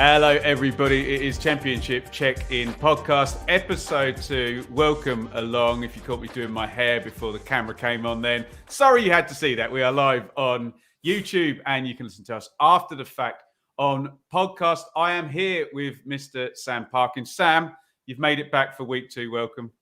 Hello, everybody. It is Championship Check-In Podcast, Episode 2. Welcome along. If you caught me doing my hair before the camera came on then, sorry you had to see that. We are live on YouTube and you can listen to us after the fact on podcast. I am here with Mr. Sam Parkin. Sam, you've made it back for week 2. Welcome.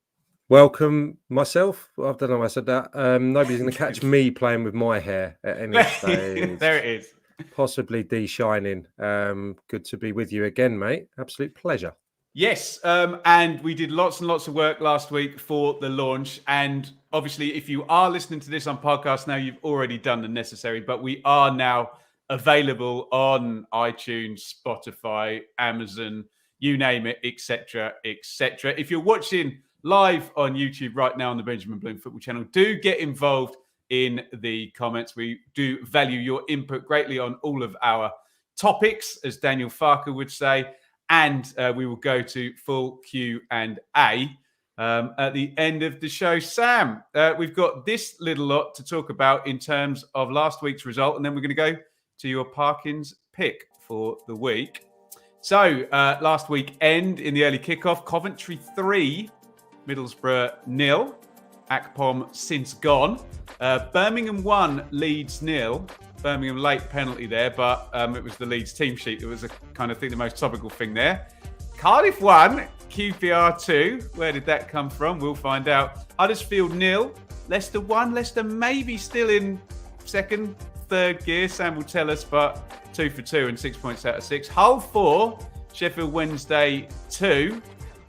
Welcome myself. I don't know why I said that. Nobody's going to catch me playing with my hair at any stage. There it is. Possibly de-shining. Good to be with you again, mate. Absolute pleasure. Yes, and we did lots and lots of work last week for the launch. And obviously, if you are listening to this on podcast now, you've already done the necessary. But we are now available on iTunes, Spotify, Amazon, you name it, etc., etc. If you're watching live on YouTube right now on the Benjamin Bloom Football Channel, do get involved in the comments. We do value your input greatly on all of our topics, as Daniel Farker would say, and we will go to full Q&A at the end of the show. Sam, we've got this little lot to talk about in terms of last week's result, and then we're going to go to your Parkin's pick for the week. So last weekend in the early kickoff, Coventry 3, Middlesbrough 0. Akpom since gone. Birmingham 1, Leeds 0. Birmingham late penalty there, but it was the Leeds team sheet. It was a kind of the most topical thing there. Cardiff 1, QPR 2. Where did that come from? We'll find out. Huddersfield 0. Leicester 1. Leicester maybe still in second, third gear. Sam will tell us, but 2 for 2 and 6 points out of 6. Hull 4, Sheffield Wednesday 2.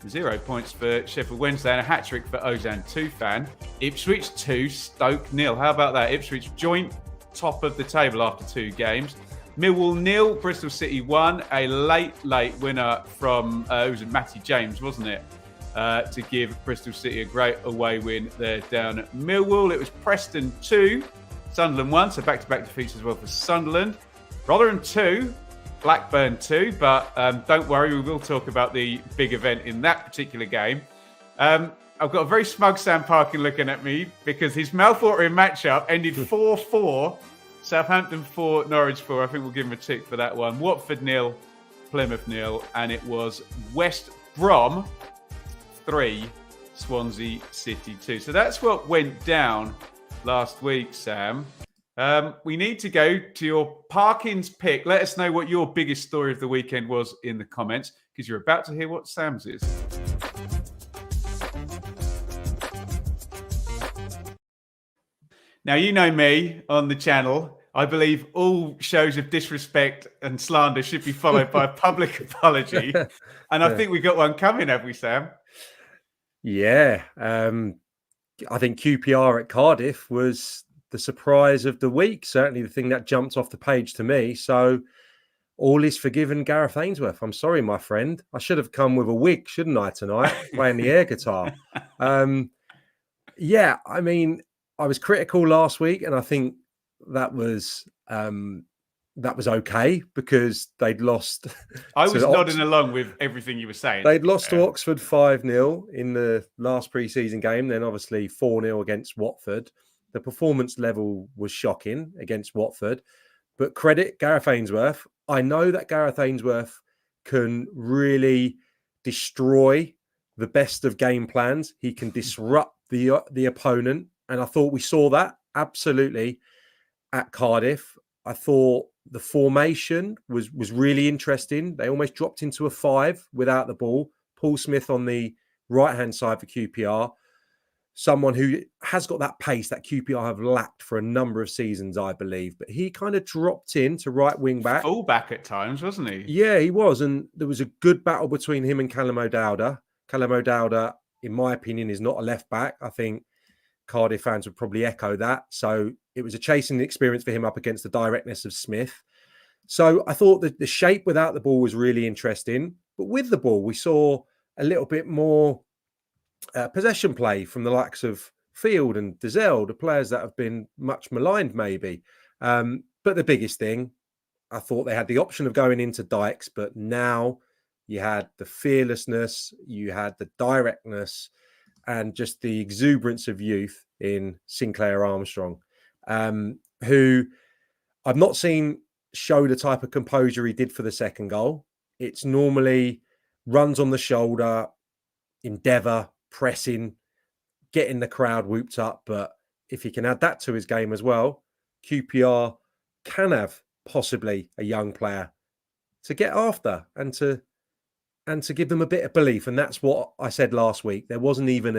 0 points for Sheffield Wednesday and a hat-trick for Ozan Tufan. Ipswich 2, Stoke 0. How about that? Ipswich joint top of the table after 2 games. Millwall 0, Bristol City 1. A late winner from, it was Matty James, wasn't it? To give Bristol City a great away win there down at Millwall. It was Preston 2, Sunderland 1. So back-to-back defeats as well for Sunderland. Rotherham 2. Blackburn 2, but don't worry, we will talk about the big event in that particular game. I've got a very smug Sam Parkin looking at me because his mouth-watering matchup ended 4-4. Southampton 4, Norwich 4. I think we'll give him a tick for that one. Watford 0, Plymouth 0, and it was West Brom 3, Swansea City 2. So that's what went down last week, Sam. We need to go to your Parkin's pick. Let us know what your biggest story of the weekend was in the comments, because you're about to hear what Sam's is. Now, you know me on the channel. I believe all shows of disrespect and slander should be followed by a public apology. And I think we got one coming, have we, Sam? Yeah. I think QPR at Cardiff was the surprise of the week, certainly the thing that jumped off the page to me. So all is forgiven Gareth Ainsworth. I'm sorry, my friend. I should have come with a wig, shouldn't I, tonight, playing the air guitar. Yeah, I mean, I was critical last week, and I think that was okay because they'd lost. I was nodding along with everything you were saying. They'd lost to Oxford 5-0 in the last pre-season game, then obviously 4-0 against Watford. The performance level was shocking against Watford, but credit Gareth Ainsworth. I know that Gareth Ainsworth can really destroy the best of game plans. He can disrupt the opponent, and I thought we saw that absolutely at Cardiff. I thought the formation was really interesting. They almost dropped into a 5 without the ball. Paul Smith on the right-hand side for QPR. Someone who has got that pace that QPR have lacked for a number of seasons, I believe. But he kind of dropped in to right wing back. Full back at times, wasn't he? Yeah, he was. And there was a good battle between him and Callum O'Dowda. Callum O'Dowda, in my opinion, is not a left back. I think Cardiff fans would probably echo that. So it was a chasing experience for him up against the directness of Smith. So I thought that the shape without the ball was really interesting. But with the ball, we saw a little bit more possession play from the likes of Field and Dizelle, the players that have been much maligned maybe. But the biggest thing, I thought they had the option of going into Dykes, but now you had the fearlessness, you had the directness, and just the exuberance of youth in Sinclair Armstrong, who I've not seen show the type of composure he did for the second goal. It's normally runs on the shoulder, endeavour, pressing, getting the crowd whooped up. But if he can add that to his game as well, QPR can have possibly a young player to get after and to give them a bit of belief. And that's what I said last week. There wasn't even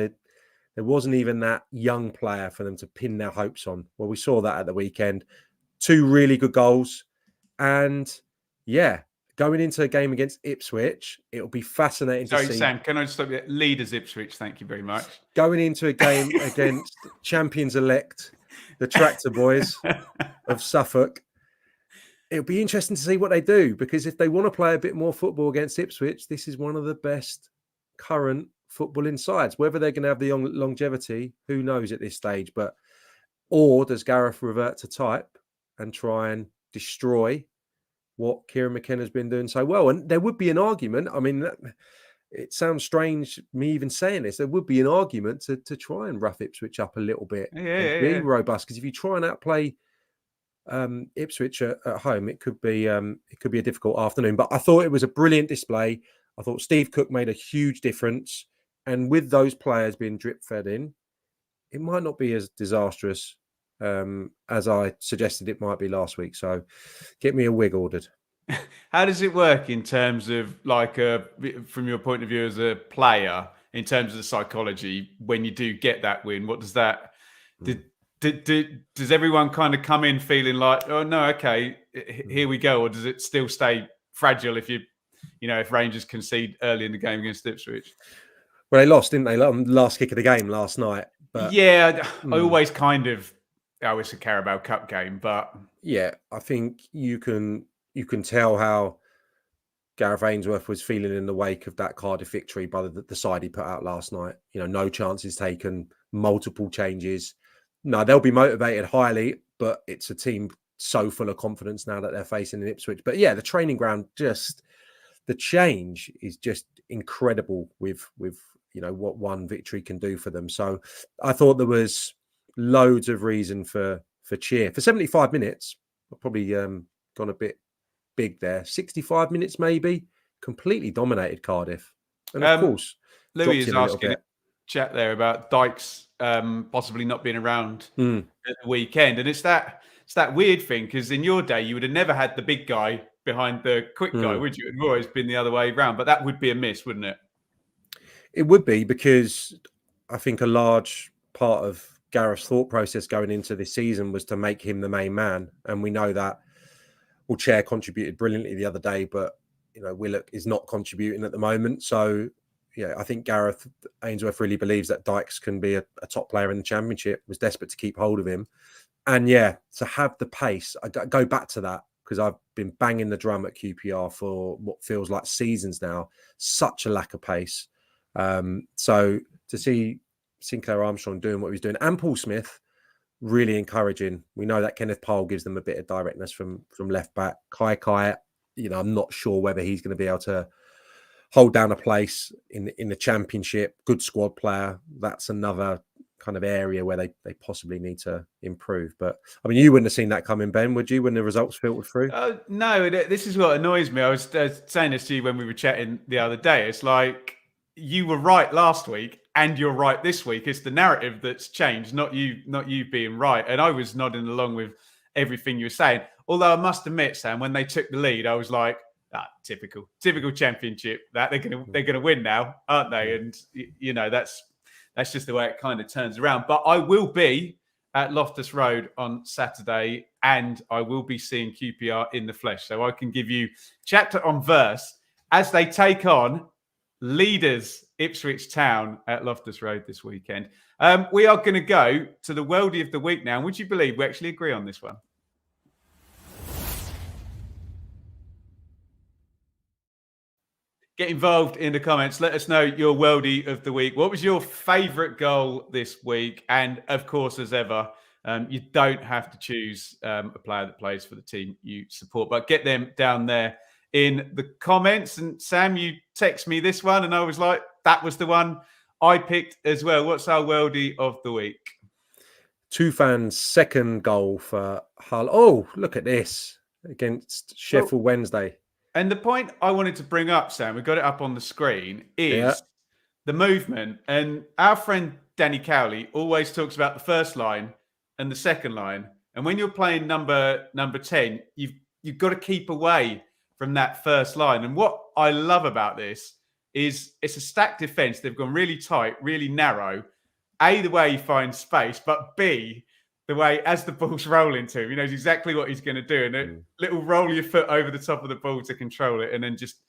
that young player for them to pin their hopes on. Well, we saw that at the weekend. 2 really good goals. And yeah, going into a game against Ipswich, it'll be fascinating to see. Sorry, Sam, can I just stop you? Leaders Ipswich, thank you very much. Going into a game against champions-elect, the Tractor Boys of Suffolk, it'll be interesting to see what they do, because if they want to play a bit more football against Ipswich, this is one of the best current footballing sides. Whether they're going to have the longevity, who knows at this stage. Or does Gareth revert to type and try and destroy what Kieran McKenna's been doing so well? And there would be an argument. I mean, it sounds strange me even saying this. There would be an argument to try and rough Ipswich up a little bit and be robust. Because if you try and outplay Ipswich at home, it could be a difficult afternoon. But I thought it was a brilliant display. I thought Steve Cook made a huge difference. And with those players being drip fed in, it might not be as disastrous as I suggested it might be last week. So get me a wig ordered. How does it work in terms of, like, from your point of view as a player, in terms of the psychology, when you do get that win? What does that... Does everyone kind of come in feeling like, oh, no, okay, here we go? Or does it still stay fragile if if Rangers concede early in the game against Ipswich? Well, they lost, didn't they? Last kick of the game last night. But yeah, I always kind of... Oh, it's a Carabao Cup game, but... Yeah, I think you can tell how Gareth Ainsworth was feeling in the wake of that Cardiff victory by the side he put out last night. No chances taken, multiple changes. No, they'll be motivated highly, but it's a team so full of confidence now that they're facing in Ipswich. But yeah, the training ground, the change is just incredible with what one victory can do for them. So I thought there was loads of reason for cheer. For 75 minutes, I've probably gone a bit big there. 65 minutes maybe, completely dominated Cardiff. And of course, Louis is asking chat there about Dykes possibly not being around at the weekend. And it's that weird thing, because in your day, you would have never had the big guy behind the quick guy, would you? It would always been the other way around. But that would be a miss, wouldn't it? It would be, because I think a large part of Gareth's thought process going into this season was to make him the main man. And we know that Chair contributed brilliantly the other day, but Willock is not contributing at the moment. So yeah, I think Gareth Ainsworth really believes that Dykes can be a top player in the Championship, was desperate to keep hold of him. And yeah, to have the pace, I go back to that, because I've been banging the drum at QPR for what feels like seasons now. Such a lack of pace. So to see Sinclair Armstrong doing what he was doing, and Paul Smith, really encouraging. We know that Kenneth Powell gives them a bit of directness from left back. Kai, I'm not sure whether he's going to be able to hold down a place in the Championship. Good squad player. That's another kind of area where they possibly need to improve. But I mean, you wouldn't have seen that coming, Ben, would you, when the results filtered through? No, this is what annoys me. I was saying this to you when we were chatting the other day. It's like, you were right last week and you're right this week. It's the narrative that's changed, not you being right. And I was nodding along with everything you were saying. Although I must admit, Sam, when they took the lead, I was like, typical Championship. That they're gonna win now, aren't they? And that's just the way it kind of turns around. But I will be at Loftus Road on Saturday, and I will be seeing QPR in the flesh, so I can give you chapter on verse as they take on leaders Ipswich Town at Loftus Road this weekend. We are going to go to the Worldy of the Week now. And would you believe we actually agree on this one? Get involved in the comments. Let us know your Worldy of the Week. What was your favourite goal this week? And of course, as ever, you don't have to choose a player that plays for the team you support, but get them down there in the comments. And Sam, you text me this one, and I was like, that was the one I picked as well. What's our Worldy of the Week? Tufan's second goal for Hull. Oh, look at this against Sheffield Wednesday. And the point I wanted to bring up, Sam, we got it up on the screen, Yeah. is the movement. And our friend Danny Cowley always talks about the first line and the second line. And when you're playing number 10, you've got to keep away from that first line. And what I love about this is it's a stacked defense. They've gone really tight, really narrow. A, the way he finds space, but B, the way as the ball's rolling to him, he knows exactly what he's going to do. And a little roll your foot over the top of the ball to control it and then just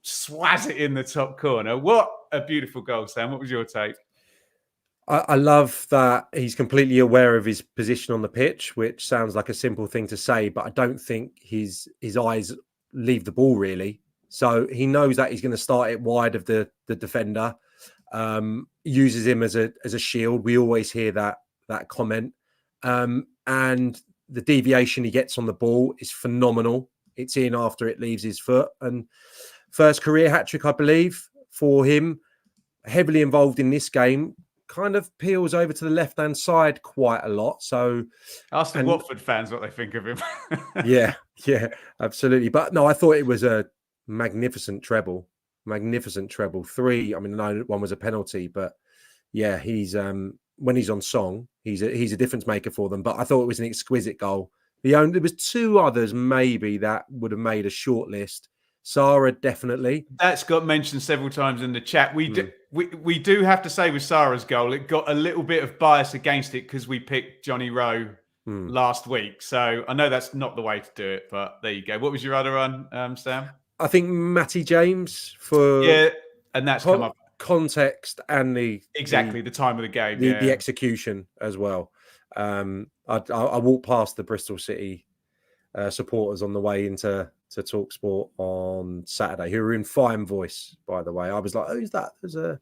swaz it in the top corner. What a beautiful goal, Sam. What was your take? I love that he's completely aware of his position on the pitch, which sounds like a simple thing to say, but I don't think his eyes leave the ball really. So he knows that he's going to start it wide of the defender, uses him as a shield. We always hear that comment. And the deviation he gets on the ball is phenomenal. It's in after it leaves his foot. And first career hat-trick, I believe, for him. Heavily involved in this game. Kind of peels over to the left-hand side quite a lot. So ask the Watford fans what they think of him. yeah, absolutely. But no, I thought it was a magnificent treble. Three. I mean, no, one was a penalty, but yeah, he's when he's on song, he's a difference maker for them. But I thought it was an exquisite goal. There was two others maybe that would have made a short list. Sarah, definitely. That's got mentioned several times in the chat. We do have to say with Sarah's goal, it got a little bit of bias against it because we picked Johnny Rowe last week. So I know that's not the way to do it, but there you go. What was your other one, Sam? I think Matty James for and that's come up context and the time of the game, the execution as well. I walked past the Bristol City supporters on the way into Talk Sport on Saturday, who were in fine voice, by the way. I was like, who's that? There's a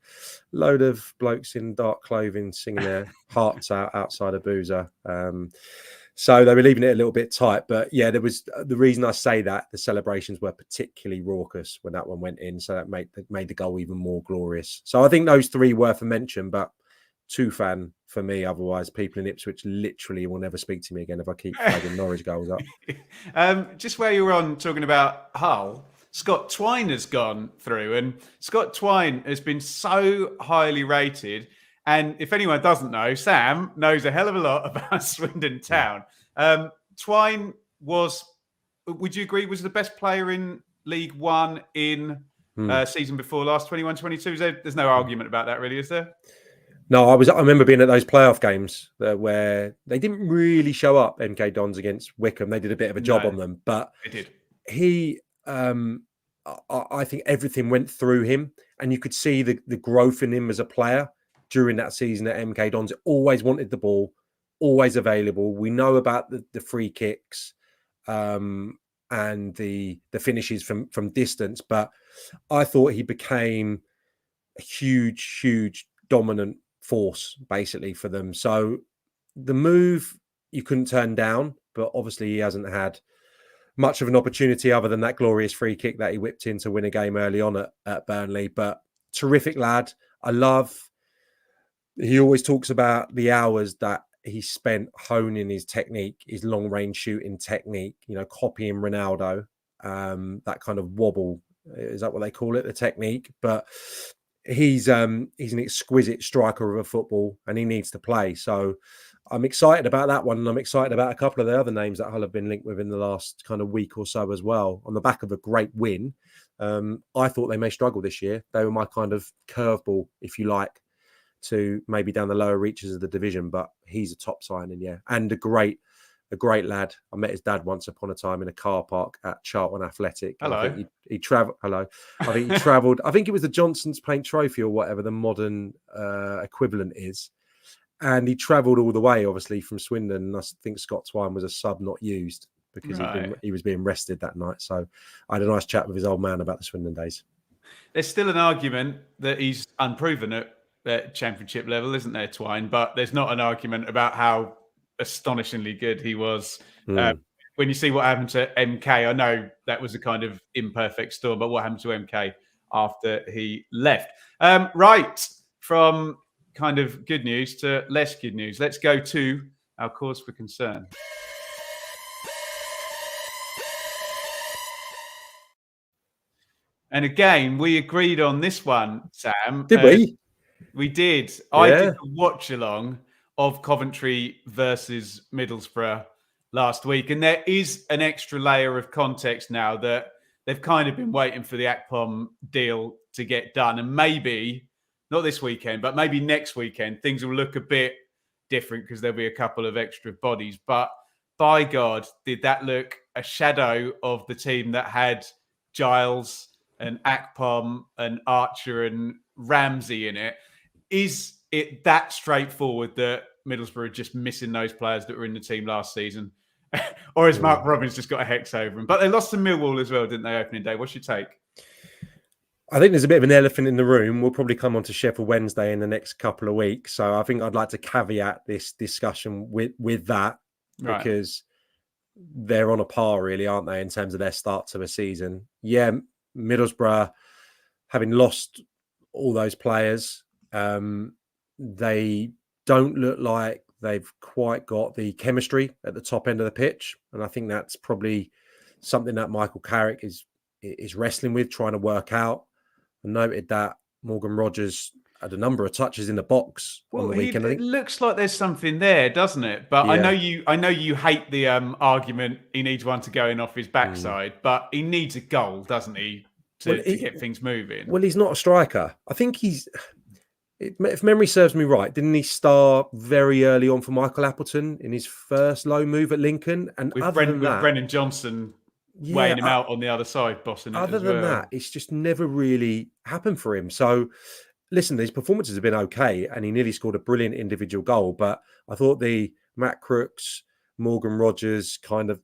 load of blokes in dark clothing singing their hearts out outside a boozer. So they were leaving it a little bit tight. But yeah, there was the reason I say that the celebrations were particularly raucous when that one went in. So that made the goal even more glorious. So I think those three worth a mention, but too fan for me. Otherwise, people in Ipswich literally will never speak to me again if I keep flagging Norwich goals up. Just where you were on talking about Hull, Scott Twine has gone through, and Scott Twine has been so highly rated. And if anyone doesn't know, Sam knows a hell of a lot about Swindon Town. Twine would you agree, was the best player in League One in season before last, 21-22? There's no argument about that, really, is there? No, I remember being at those playoff games where they didn't really show up, MK Dons against Wickham. They did a bit of a job on them, but they did. He, I think everything went through him, and you could see the growth in him as a player during that season at MK Dons. Always wanted the ball, always available. We know about the free kicks and the finishes from distance, but I thought he became a huge dominant force basically for them. So the move you couldn't turn down, but obviously he hasn't had much of an opportunity other than that glorious free kick that he whipped in to win a game early on at Burnley. But terrific lad. He always talks about the hours that he spent honing his technique, his long range shooting technique, copying Ronaldo, that kind of wobble. Is that what they call it? The technique. But he's an exquisite striker of a football, and he needs to play. So I'm excited about that one, and I'm excited about a couple of the other names that Hull have been linked with in the last kind of week or so as well. On the back of a great win, I thought they may struggle this year. They were my kind of curveball, if you like, to maybe down the lower reaches of the division. But he's a top signing, yeah, and a great lad. I met his dad once upon a time in a car park at Charlton Athletic. Hello. I think he traveled. Hello. I think he travelled. I think it was the Johnson's Paint Trophy or whatever the modern equivalent is. And he travelled all the way, obviously, from Swindon. And I think Scott Twine was a sub not used because he was being rested that night. So I had a nice chat with his old man about the Swindon days. There's still an argument that he's unproven at championship level, isn't there, Twine? But there's not an argument about how astonishingly good he was. When you see what happened to MK, I know that was a kind of imperfect storm, but what happened to MK after he left? Right, from kind of good news to less good news. Let's go to our cause for concern. And again, we agreed on this one, Sam. Did we? We did. Yeah. I did the watch along of Coventry versus Middlesbrough last week. And there is an extra layer of context now that they've kind of been waiting for the Akpom deal to get done. And maybe, not this weekend, but maybe next weekend, things will look a bit different because there'll be a couple of extra bodies. But by God, did that look a shadow of the team that had Giles and Akpom and Archer and Ramsey in it? Is it that straightforward that Middlesbrough are just missing those players that were in the team last season? Or has Mark Robbins just got a hex over him? But they lost to Millwall as well, didn't they, opening day? What's your take? I think there's a bit of an elephant in the room. We'll probably come on to Sheffield Wednesday in the next couple of weeks. So I think I'd like to caveat this discussion with that, because they're on a par, really, aren't they, in terms of their start to a season? Yeah, Middlesbrough, having lost all those players, they don't look like they've quite got the chemistry at the top end of the pitch. And I think that's probably something that Michael Carrick is wrestling with, trying to work out. I noted that Morgan Rogers had a number of touches in the box on the weekend. It looks like there's something there, doesn't it? But yeah. I know you hate the argument he needs one to go in off his backside, but he needs a goal, doesn't he, to get things moving? Well, he's not a striker. I think if memory serves me right, didn't he start very early on for Michael Appleton in his first low move at Lincoln? And with Brennan Johnson weighing him out on the other side, bossing it as well. Other than that, it's just never really happened for him. So, listen, these performances have been okay, and he nearly scored a brilliant individual goal. But I thought the Matt Crooks, Morgan Rogers kind of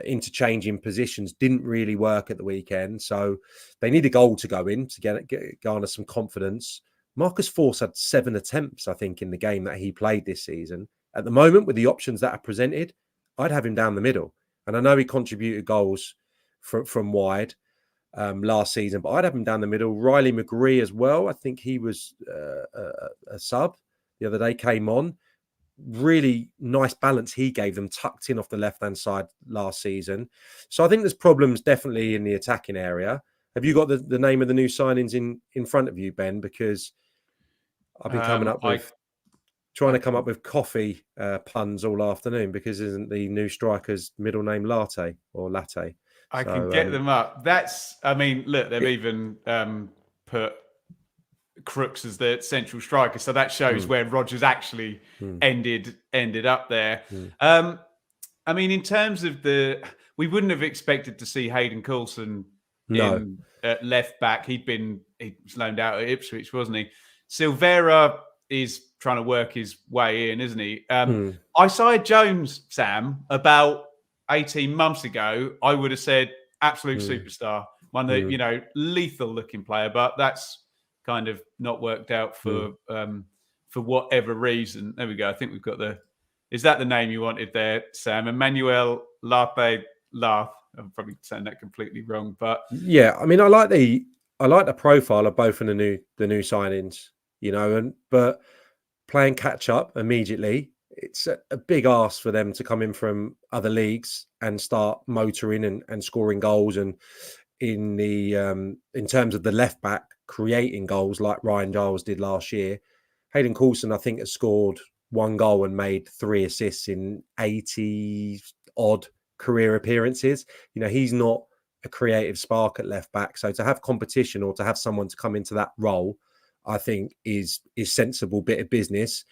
interchanging positions didn't really work at the weekend. So they need a goal to go in to garner some confidence. Marcus Force had 7 attempts, I think, in the game that he played this season. At the moment, with the options that are presented, I'd have him down the middle. And I know he contributed goals from wide last season, but I'd have him down the middle. Riley McGree as well. I think he was a sub the other day, came on. Really nice balance he gave them, tucked in off the left-hand side last season. So I think there's problems definitely in the attacking area. Have you got the name of the new signings in front of you, Ben? Because I've been coming up with trying to come up with coffee puns all afternoon, because isn't the new striker's middle name Latte or Latte? I can get them up. Look, they've even put Crooks as the central striker, so that shows where Rogers actually ended up there. In terms of we wouldn't have expected to see Hayden Coulson at left back. He was loaned out at Ipswich, wasn't he? Silvera is trying to work his way in, isn't he? Isaiah Jones, Sam, about 18 months ago, I would have said absolute superstar, one that, lethal looking player, but that's kind of not worked out for whatever reason. There we go. I think we've got is that the name you wanted there, Sam? Emmanuel Lath. I'm probably saying that completely wrong, but yeah, I like the profile of both of the new signings, but playing catch up immediate, it's a big ask for them to come in from other leagues and start motoring and scoring goals, and in terms of the left back creating goals like Ryan Giles did last year. Hayden Coulson, I think, has scored 1 goal and made 3 assists in 80 odd career appearances. He's not a creative spark at left back, so to have competition or to have someone to come into that role, I think is sensible bit of business.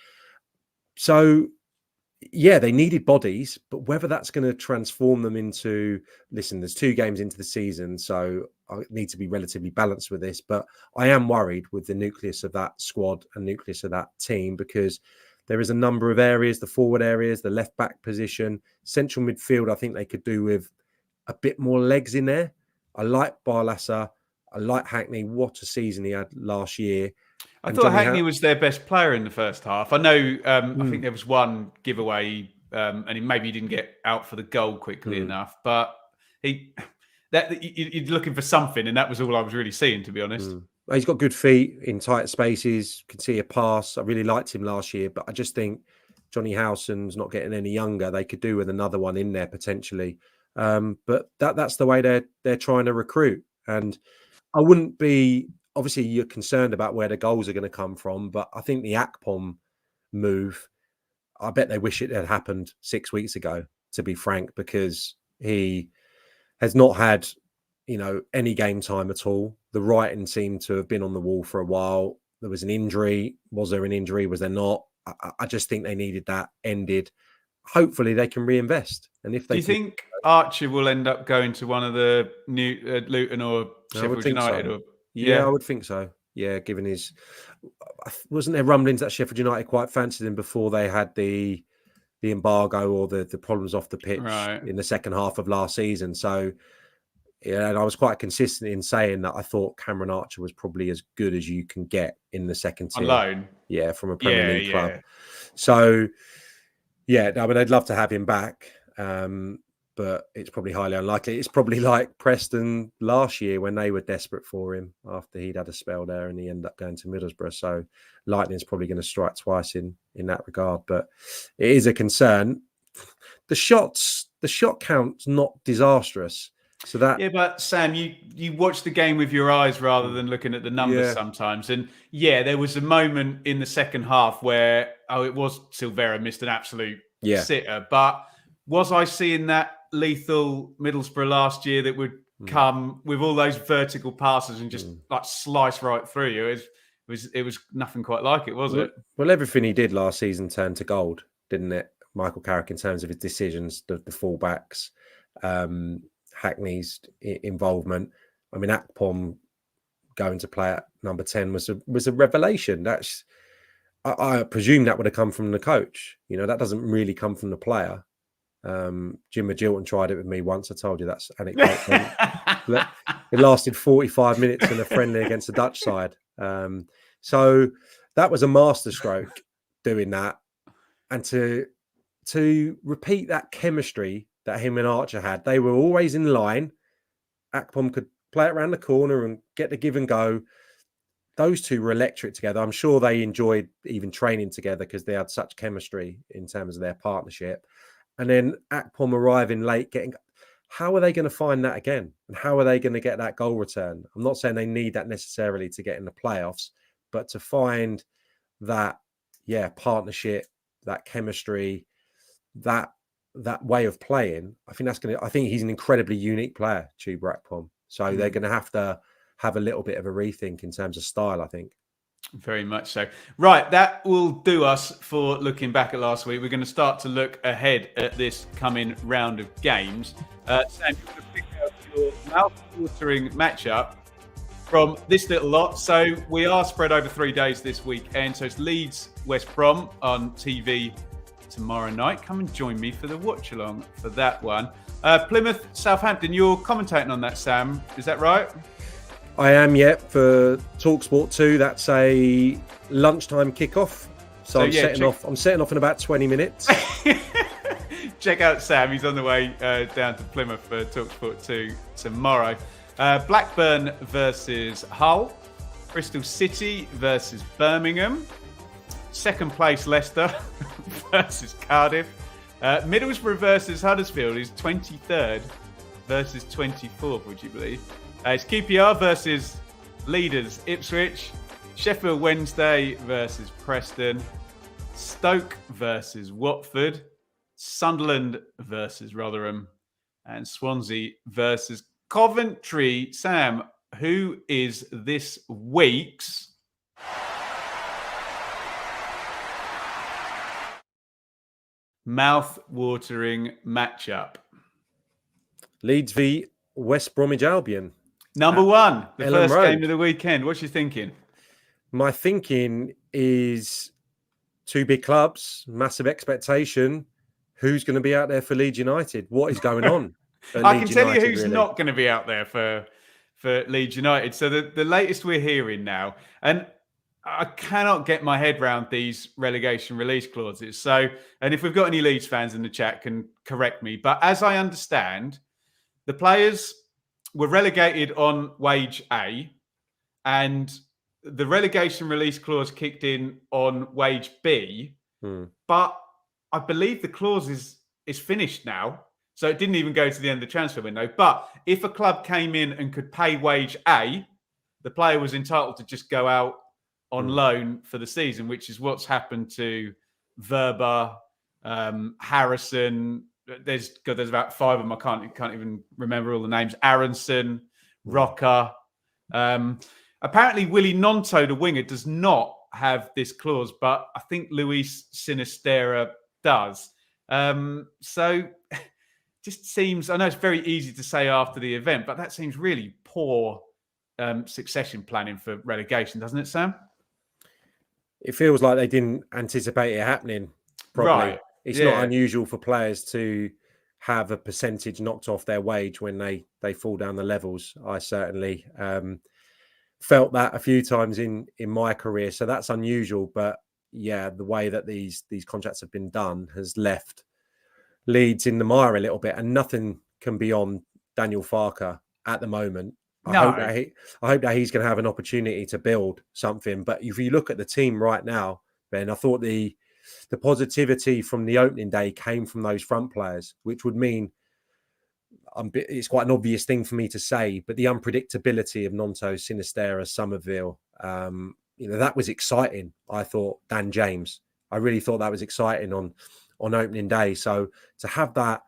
So yeah, they needed bodies, but whether that's going to transform them into, listen, there's 2 games into the season, so I need to be relatively balanced with this, but I am worried with the nucleus of that squad and nucleus of that team, because there is a number of areas, the forward areas, the left back position, central midfield, I think they could do with a bit more legs in there. I like Barlaser. I like Hackney. What a season he had last year. I thought Hackney was their best player in the first half. I know, I think there was one giveaway, and maybe he didn't get out for the goal quickly enough, but you're looking for something, and that was all I was really seeing, to be honest. He's got good feet in tight spaces, can see a pass. I really liked him last year, but I just think Johnny Howson's not getting any younger. They could do with another one in there potentially. But that's the way they're trying to recruit. And I wouldn't be. Obviously, you're concerned about where the goals are going to come from, but I think the Akpom move, I bet they wish it had happened 6 weeks ago, to be frank, because he has not had, any game time at all. The writing seemed to have been on the wall for a while. There was an injury. Was there an injury? Was there not? I just think they needed that ended. Hopefully they can reinvest. And if they do you think Archer will end up going to one of the new Luton or Sheffield United? So. I would think so. Yeah, given his, wasn't there rumblings that Sheffield United quite fancied him before they had the embargo or the problems off the pitch in the second half of last season. So, yeah, and I was quite consistent in saying that I thought Cameron Archer was probably as good as you can get in the second tier. Alone. Yeah, from a Premier League club. So, yeah, I mean, I'd love to have him back. But it's probably highly unlikely. It's probably like Preston last year when they were desperate for him after he'd had a spell there and he ended up going to Middlesbrough. So Lightning's probably going to strike twice in that regard. But it is a concern. The shot count's not disastrous. So that but Sam, you watch the game with your eyes rather than looking at the numbers sometimes. And there was a moment in the second half where it was Silvera missed an absolute sitter. But was I seeing that lethal Middlesbrough last year that would come with all those vertical passes and just like slice right through you? It was nothing quite like it, was it? Well, everything he did last season turned to gold, didn't it? Michael Carrick, in terms of his decisions, the fullbacks, Hackney's involvement. I mean, Akpom going to play at number 10 was a revelation. I presume that would have come from the coach. That doesn't really come from the player. Jim Magilton tried it with me once. I told you that's anecdote. It lasted 45 minutes in a friendly against the Dutch side. So that was a masterstroke doing that. And to repeat that chemistry that him and Archer had, they were always in line. Akpom could play it around the corner and get the give and go. Those two were electric together. I'm sure they enjoyed even training together because they had such chemistry in terms of their partnership. And then Akpom arriving late, how are they going to find that again? And how are they going to get that goal return? I'm not saying they need that necessarily to get in the playoffs, but to find that, partnership, that chemistry, that way of playing, I think he's an incredibly unique player, Chuba Akpom. So they're going to have a little bit of a rethink in terms of style, I think. Very much so. Right, that will do us for looking back at last week. We're going to start to look ahead at this coming round of games. Sam, you're going to pick out your mouth-watering matchup from this little lot. So we are spread over 3 days this weekend. So it's Leeds, West Brom on TV tomorrow night. Come and join me for the watch-along for that one. Plymouth, Southampton, you're commentating on that, Sam. Is that right? I am, for TalkSport 2. That's a lunchtime kickoff. So I'm setting off in about 20 minutes. Check out Sam. He's on the way down to Plymouth for TalkSport 2 tomorrow. Blackburn versus Hull. Bristol City versus Birmingham. Second place Leicester versus Cardiff. Middlesbrough versus Huddersfield is 23rd versus 24th, would you believe? It's QPR versus leaders Ipswich, Sheffield Wednesday versus Preston, Stoke versus Watford, Sunderland versus Rotherham, and Swansea versus Coventry. Sam, who is this week's mouth-watering matchup? Leeds v West Bromwich Albion. Number one, the Ellen first Road. game of the weekend. What's your thinking? My thinking is two big clubs, massive expectation. Who's going to be out there for Leeds United? What is going on? I can tell you who's not going to be out there for Leeds United. So the latest we're hearing now, and I cannot get my head around these relegation release clauses. So, and if we've got any Leeds fans in the chat, can correct me. But as I understand, the players were relegated on wage A, and the relegation release clause kicked in on wage B. But I believe the clause is finished now. So it didn't even go to the end of the transfer window. But if a club came in and could pay wage A the player was entitled to just go out on loan for the season, which is what's happened to Verba, Harrison. There's about 5 of them. I can't even remember all the names. Aronson, Rocker. Apparently, Willie Gnonto, the winger, does not have this clause, but I think Luis Sinisterra does. So just seems, I know it's very easy to say after the event, but that seems really poor succession planning for relegation, doesn't it, Sam? It feels like they didn't anticipate it happening properly. Right. It's not unusual for players to have a percentage knocked off their wage when they fall down the levels. I certainly felt that a few times in my career. So that's unusual. But yeah, the way that these contracts have been done has left Leeds in the mire a little bit, and nothing can be on Daniel Farke at the moment. I hope that he's going to have an opportunity to build something. But if you look at the team right now, Ben, I thought the positivity from the opening day came from those front players, which would mean it's quite an obvious thing for me to say, but the unpredictability of Gnonto, Sinisterra, Somerville, that was exciting. I thought Dan James, I really thought that was exciting on opening day. So to have that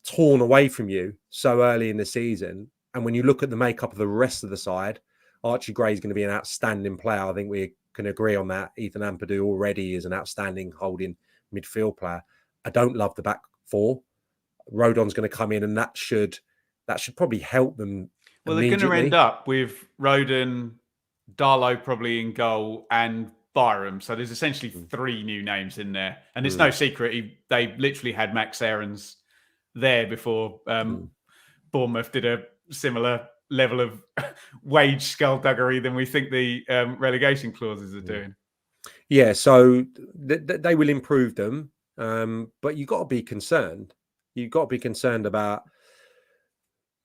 torn away from you so early in the season, and when you look at the makeup of the rest of the side, Archie Gray is going to be an outstanding player. I think we can agree on that. Ethan Ampadu already is an outstanding holding midfield player. I don't love the back four. Rodon's going to come in, and that should probably help them. Well, they're going to end up with Rodon, Darlow probably in goal, and Byram. So there's essentially 3 new names in there, and it's no secret they literally had Max Aarons there before Bournemouth did a similar level of wage skullduggery than we think the relegation clauses are doing. Yeah, so they will improve them, but you've got to be concerned. You've got to be concerned about,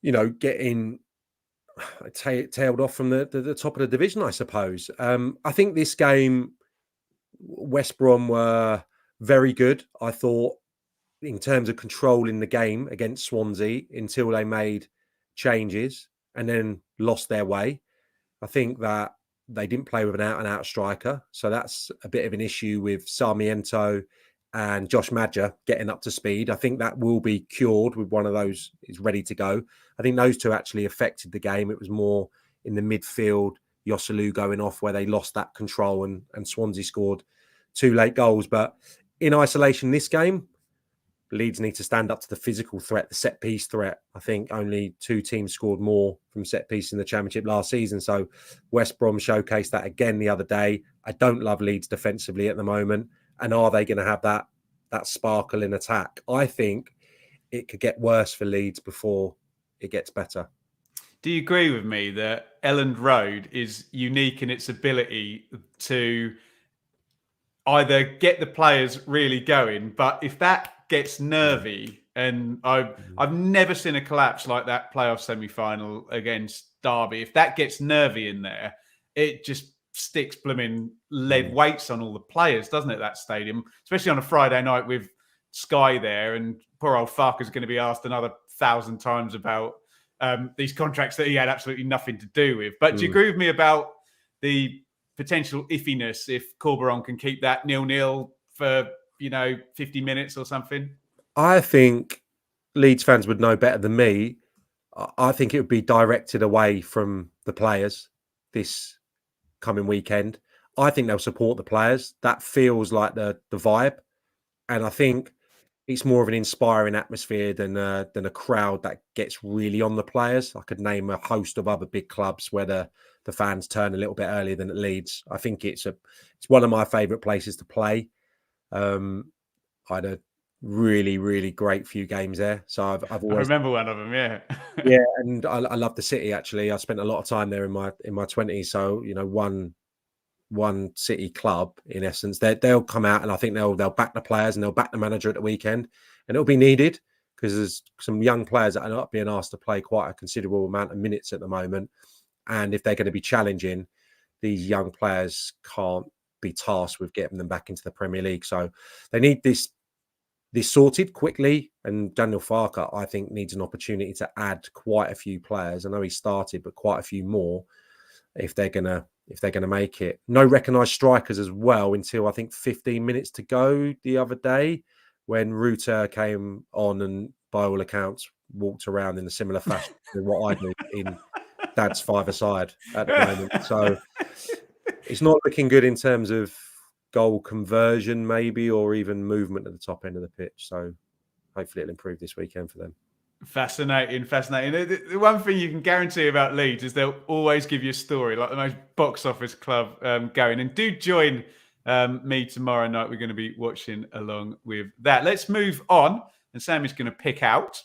getting tailed off from the top of the division, I suppose. I think this game, West Brom were very good, I thought, in terms of controlling the game against Swansea until they made changes and then lost their way. I think that they didn't play with an out-and-out striker. So that's a bit of an issue with Sarmiento and Josh Madger getting up to speed. I think that will be cured with one of those is ready to go. I think those two actually affected the game. It was more in the midfield, Joselu going off where they lost that control and Swansea scored 2 late goals. But in isolation, this game, Leeds need to stand up to the physical threat, the set-piece threat. I think only 2 teams scored more from set-piece in the Championship last season. So West Brom showcased that again the other day. I don't love Leeds defensively at the moment. And are they going to have that sparkle in attack? I think it could get worse for Leeds before it gets better. Do you agree with me that Elland Road is unique in its ability to either get the players really going, but if that gets nervy, and I've never seen a collapse like that playoff semi-final against Derby. If that gets nervy in there, it just sticks blooming lead weights on all the players, doesn't it, that stadium? Especially on a Friday night with Sky there, and poor old Farker's going to be asked another 1,000 times about these contracts that he had absolutely nothing to do with. But do you agree with me about the potential iffiness if Corberon can keep that 0-0 for 50 minutes or something? I think Leeds fans would know better than me. I think it would be directed away from the players this coming weekend. I think they'll support the players. That feels like the vibe. And I think it's more of an inspiring atmosphere than a crowd that gets really on the players. I could name a host of other big clubs where the fans turn a little bit earlier than at Leeds. I think it's one of my favourite places to play. I had a really, really great few games there. So I've always... I remember one of them, yeah. Yeah, and I love the city, actually. I spent a lot of time there in my 20s. So, one city club, in essence, they'll come out and I think they'll back the players and they'll back the manager at the weekend. And it'll be needed because there's some young players that are not being asked to play quite a considerable amount of minutes at the moment. And if they're going to be challenging, these young players can't be tasked with getting them back into the Premier League. So they need this sorted quickly. And Daniel Farke, I think, needs an opportunity to add quite a few players. I know he started, but quite a few more. if they're gonna make it. No recognised strikers as well until I think 15 minutes to go the other day, when Ruter came on and by all accounts walked around in a similar fashion to what I do in Dad's five-a-side at the moment. So it's not looking good in terms of goal conversion, maybe, or even movement at the top end of the pitch. So hopefully it'll improve this weekend for them. Fascinating. The one thing you can guarantee about Leeds is they'll always give you a story, like the most box office club going. And do join me tomorrow night. We're going to be watching along with that. Let's move on. And Sam is going to pick out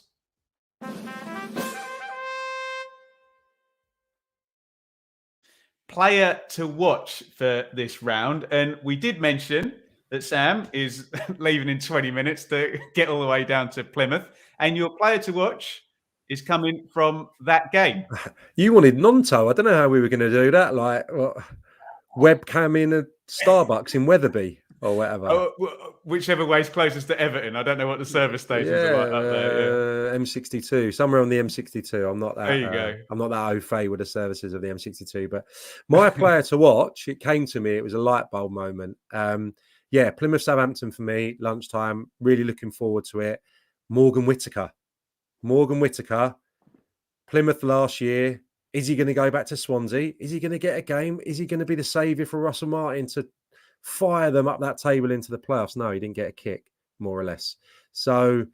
player to watch for this round. And we did mention that Sam is leaving in 20 minutes to get all the way down to Plymouth. And your player to watch is coming from that game. You wanted Nonto. I don't know how we were going to do that. Like, webcam in a Starbucks in Weatherby or whatever. Whichever way's closest to Everton. I don't know what the service stations are like up there. M62, somewhere on the M62. I'm not that. There you go. I'm not that au fait with the services of the M62. But my player to watch, it came to me. It was a light bulb moment. Plymouth Southampton for me, lunchtime. Really looking forward to it. Morgan Whittaker, Plymouth last year. Is he going to go back to Swansea? Is he going to get a game? Is he going to be the saviour for Russell Martin to fire them up that table into the playoffs? No, he didn't get a kick, more or less. So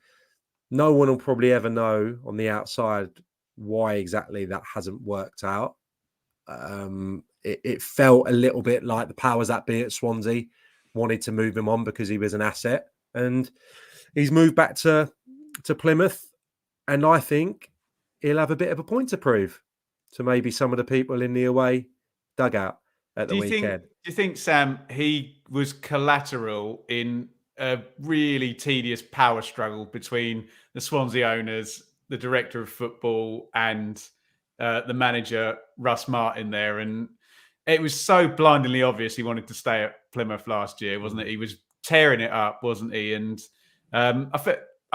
no one will probably ever know on the outside why exactly that hasn't worked out. It felt a little bit like the powers that be at Swansea wanted to move him on because he was an asset. And he's moved back to Plymouth. And I think he'll have a bit of a point to prove to maybe some of the people in the away dugout at the weekend. Do you think, Sam, he was collateral in a really tedious power struggle between the Swansea owners, the director of football, and the manager, Russ Martin, there? And it was so blindingly obvious he wanted to stay at Plymouth last year, wasn't it? He was tearing it up, wasn't he? And I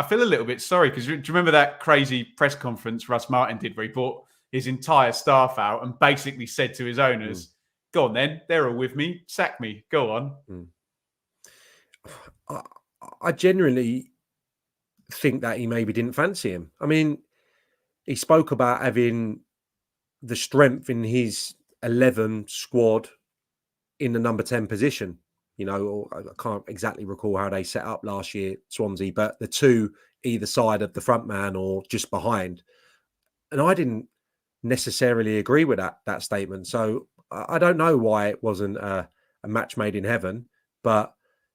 feel a little bit sorry, because do you remember that crazy press conference Russ Martin did where he brought his entire staff out and basically said to his owners, go on then, they're all with me, sack me, go on. I genuinely think that he maybe didn't fancy him. I mean, he spoke about having the strength in his 11 squad in the number 10 position. You know, I can't exactly recall how they set up last year, Swansea, but the two either side of the front man or just behind. And I didn't necessarily agree with that statement. So I don't know why it wasn't a match made in heaven, but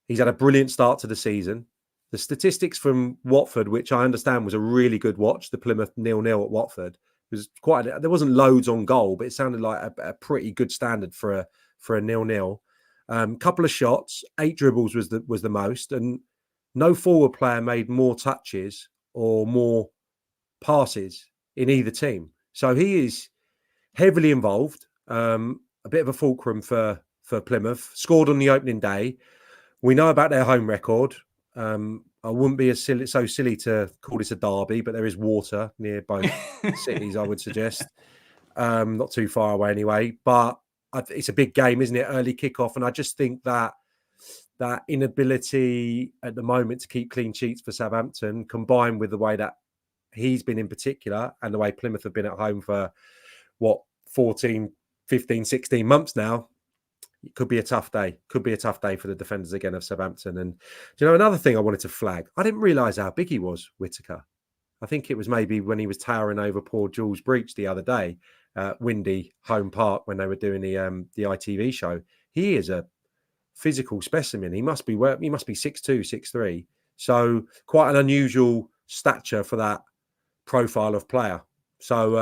he's had a brilliant start to the season. The statistics from Watford, which I understand was a really good watch, the Plymouth 0-0 at Watford, was there wasn't loads on goal, but it sounded like a pretty good standard for a 0-0. Couple of shots, 8 dribbles was the most, and no forward player made more touches or more passes in either team. So he is heavily involved. A bit of a fulcrum for Plymouth. Scored on the opening day. We know about their home record. I wouldn't be so silly to call this a derby, but there is water near both cities, I would suggest. Not too far away anyway. But it's a big game, isn't it? Early kickoff. And I just think that inability at the moment to keep clean sheets for Southampton, combined with the way that he's been in particular and the way Plymouth have been at home for, 14, 15, 16 months now, it could be a tough day. Could be a tough day for the defenders again of Southampton. And, another thing I wanted to flag, I didn't realise how big he was, Whittaker. I think it was maybe when he was towering over poor Jules Breach the other day, Windy Home Park, when they were doing the ITV show. He is a physical specimen. He must be 6'2", 6'3". So quite an unusual stature for that profile of player. So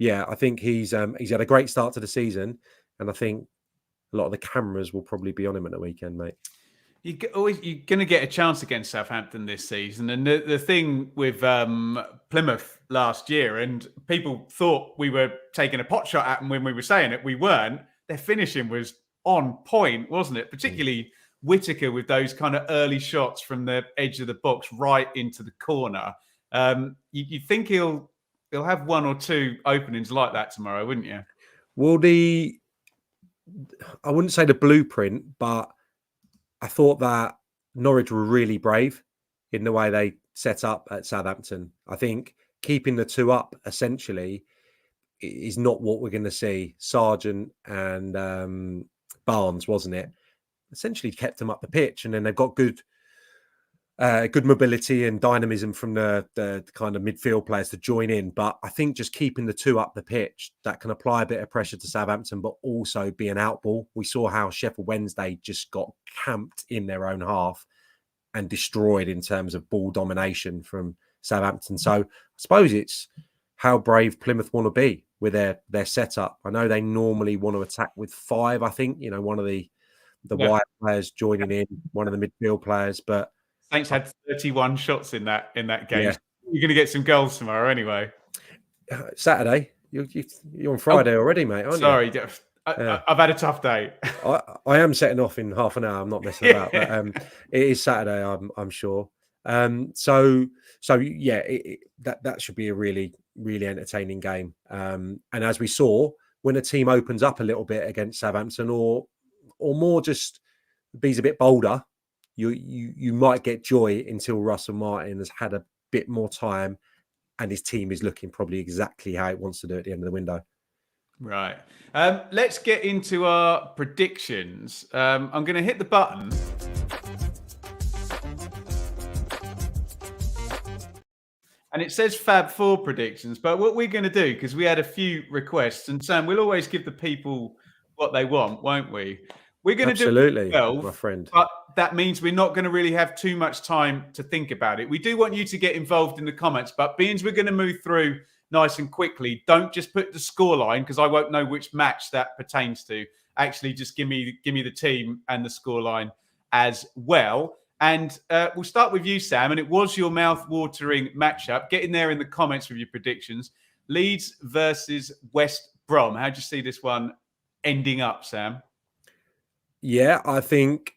I think he's had a great start to the season, and I think a lot of the cameras will probably be on him at the weekend, mate. You're going to get a chance against Southampton this season. And the thing with Plymouth last year, and people thought we were taking a pot shot at them when we were saying it, we weren't. Their finishing was on point, wasn't it? Particularly Whittaker with those kind of early shots from the edge of the box right into the corner. You think he'll have one or two openings like that tomorrow, wouldn't you? Will the I wouldn't say the blueprint, but I thought that Norwich were really brave in the way they set up at Southampton. I think keeping the 2 up essentially is not what we're going to see. Sargent and Barnes, wasn't it? Essentially kept them up the pitch, and then they've got good mobility and dynamism from the kind of midfield players to join in. But I think just keeping the 2 up the pitch, that can apply a bit of pressure to Southampton, but also be an outball. We saw how Sheffield Wednesday just got camped in their own half and destroyed in terms of ball domination from Southampton. So I suppose it's how brave Plymouth want to be with their setup. I know they normally want to attack with 5, I think, one of the wide players joining in, one of the midfield players, but Saints had 31 shots in that game. Yeah. You're going to get some goals tomorrow anyway. Saturday? You're on Friday already, mate, aren't sorry, you? I've had a tough day. I am setting off in half an hour. I'm not messing about, but it is Saturday, I'm sure. So yeah, that should be a really, really entertaining game. And as we saw, when a team opens up a little bit against Southampton, or more just be's a bit bolder, you might get joy until Russell Martin has had a bit more time and his team is looking probably exactly how it wants to do at the end of the window. Right. Let's get into our predictions. I'm going to hit the button. And it says Fab 4 predictions, but what we're going to do, because we had a few requests, and Sam, we'll always give the people what they want, won't we? We're going to Absolutely, do 12, my friend. But that means we're not going to really have too much time to think about it. We do want you to get involved in the comments, but being we're going to move through nice and quickly, don't just put the scoreline, because I won't know which match that pertains to. Actually, just give me the team and the scoreline as well. And we'll start with you, Sam. And it was your mouth-watering matchup. Get in there in the comments with your predictions. Leeds versus West Brom. How do you see this one ending up, Sam? Yeah, I think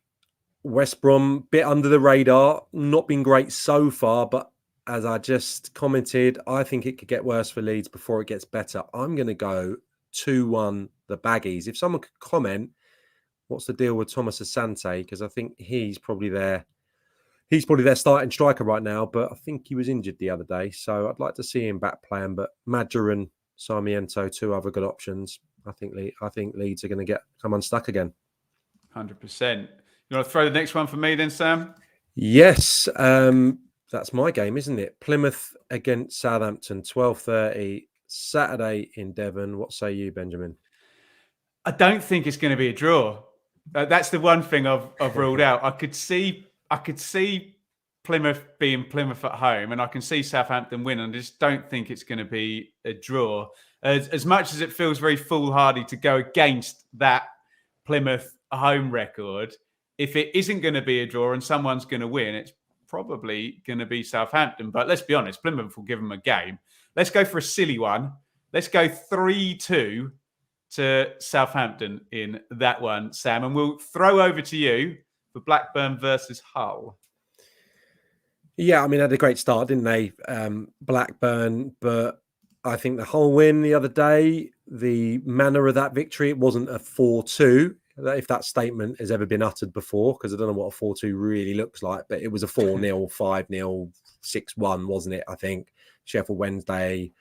West Brom, bit under the radar, not been great so far, but as I just commented, I think it could get worse for Leeds before it gets better. I'm going to go 2-1 the Baggies. If someone could comment, what's the deal with Thomas Asante? Because I think he's probably their starting striker right now, but I think he was injured the other day. So I'd like to see him back playing. But Madger and Sarmiento, 2 other good options. I think Leeds are going to come unstuck again. 100%. You want to throw the next one for me then, Sam? Yes. That's my game, isn't it? Plymouth against Southampton, 12:30 Saturday in Devon. What say you, Benjamin? I don't think it's going to be a draw. That's the one thing I've ruled out. I could see Plymouth being Plymouth at home, and I can see Southampton win. And I just don't think it's going to be a draw. As much as it feels very foolhardy to go against that Plymouth home record, if it isn't going to be a draw and someone's going to win, it's probably going to be Southampton. But let's be honest, Plymouth will give them a game. Let's go for a silly one. Let's go 3-2 to Southampton in that one, Sam. And we'll throw over to you for Blackburn versus Hull. Yeah, I mean, they had a great start, didn't they? Blackburn, but I think the Hull win the other day, the manner of that victory, it wasn't a 4-2. If that statement has ever been uttered before, because I don't know what a 4-2 really looks like, but it was a 4-0, 5-0, 6-1, wasn't it? I think Sheffield Wednesday,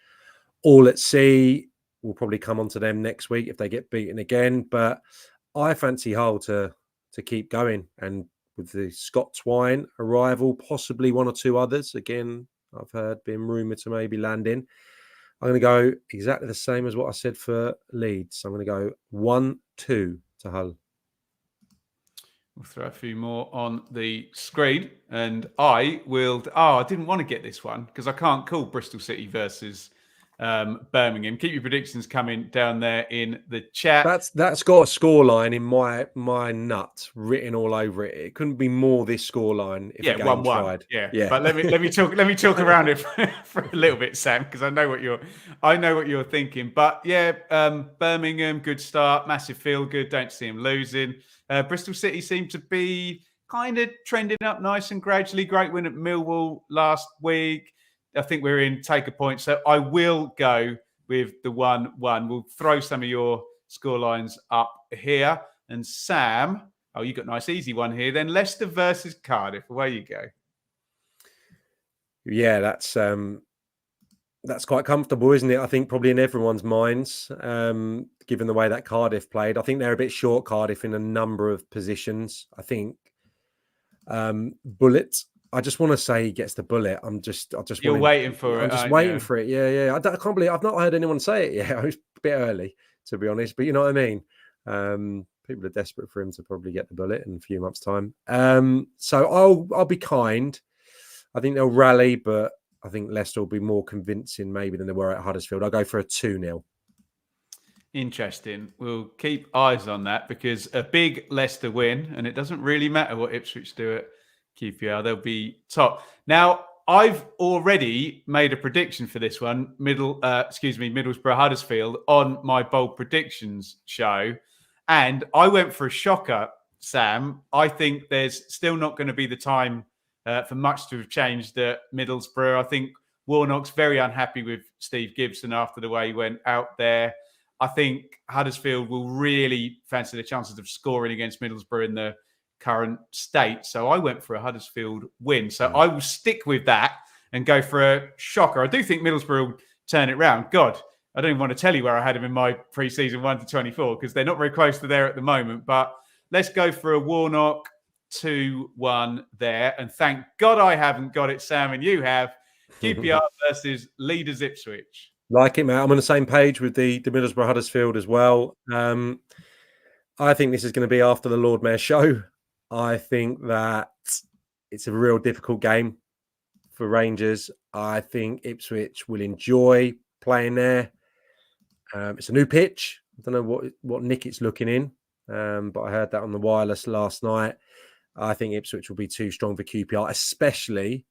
all at sea. We'll probably come on to them next week if they get beaten again. But I fancy Hull to keep going. And with the Scott Twine arrival, possibly 1 or 2 others, again, I've heard being rumoured to maybe land in. I'm going to go exactly the same as what I said for Leeds. I'm going to go 1-2 to Hull. We'll throw a few more on the screen, and I will. I didn't want to get this one because I can't call Bristol City versus Birmingham. Keep your predictions coming down there in the chat. That's got a scoreline in my nut written all over it. It couldn't be more this scoreline if a game 1-1. tried. Yeah. But let me talk around it for a little bit, Sam, because I know what you're thinking. But yeah, Birmingham, good start, massive feel good. Don't see him losing. Bristol City seem to be kind of trending up nice and gradually. Great win at Millwall last week. I think we're in take a point. So I will go with the 1-1. We'll throw some of your scorelines up here. And Sam, you got a nice easy one here. Then Leicester versus Cardiff. Away you go. Yeah, that's quite comfortable, isn't it? I think probably in everyone's minds, given the way that Cardiff played. I think they're a bit short, Cardiff, in a number of positions. I think Bullet. I just want to say he gets the bullet. You're waiting for it. I'm just waiting for it. Yeah. I can't believe I've not heard anyone say it yet. It's a bit early, to be honest, but you know what I mean. People are desperate for him to probably get the bullet in a few months' time. So I'll be kind. I think they'll rally, but I think Leicester will be more convincing maybe than they were at Huddersfield. I'll go for a 2-0. Interesting. We'll keep eyes on that because a big Leicester win, and it doesn't really matter what Ipswich do at QPR, they'll be top. Now, I've already made a prediction for this one, Middlesbrough Huddersfield on my bold predictions show, and I went for a shocker, Sam. I think there's still not going to be the time for much to have changed at Middlesbrough. I think Warnock's very unhappy with Steve Gibson after the way he went out there. I think Huddersfield will really fancy the chances of scoring against Middlesbrough in the current state. So I went for a Huddersfield win. So I will stick with that and go for a shocker. I do think Middlesbrough will turn it round. God, I don't even want to tell you where I had them in my pre-season 1-24 because they're not very close to there at the moment. But let's go for a Warnock 2-1 there. And thank God I haven't got it, Sam, and you have. QPR versus Leaders Ipswich. Like it, mate. I'm on the same page with the Middlesbrough Huddersfield as well. I think this is going to be after the Lord Mayor show. I think that it's a real difficult game for Rangers. I think Ipswich will enjoy playing there. It's a new pitch. I don't know what nick it's looking in, but I heard that on the wireless last night. I think Ipswich will be too strong for QPR, especially.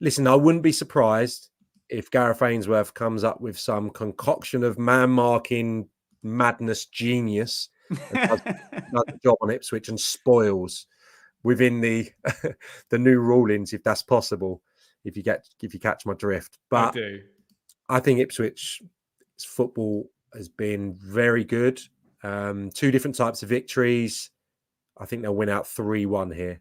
Listen, I wouldn't be surprised if Gareth Ainsworth comes up with some concoction of man-marking madness genius and does a job on Ipswich and spoils within the the new rulings, if that's possible, if you catch my drift. But I think Ipswich's football has been very good. 2 different types of victories. I think they'll win out 3-1 here.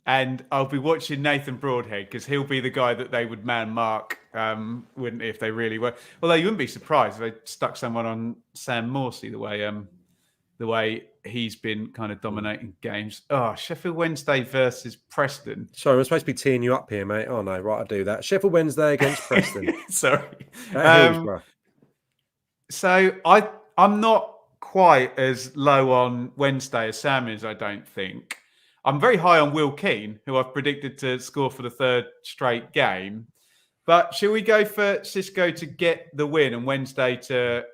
And I'll be watching Nathan Broadhead because he'll be the guy that they would man mark, wouldn't he, if they really were? Although you wouldn't be surprised if they stuck someone on Sam Morsey the way he's been kind of dominating games. Oh, Sheffield Wednesday versus Preston. Sorry, I'm supposed to be teeing you up here, mate. Oh no, right, I'll do that. Sheffield Wednesday against Preston. Sorry. Hillsborough. So I'm not quite as low on Wednesday as Sam is, I don't think. I'm very high on Will Keane, who I've predicted to score for the 3rd straight game. But shall we go for Cisco to get the win and Wednesday to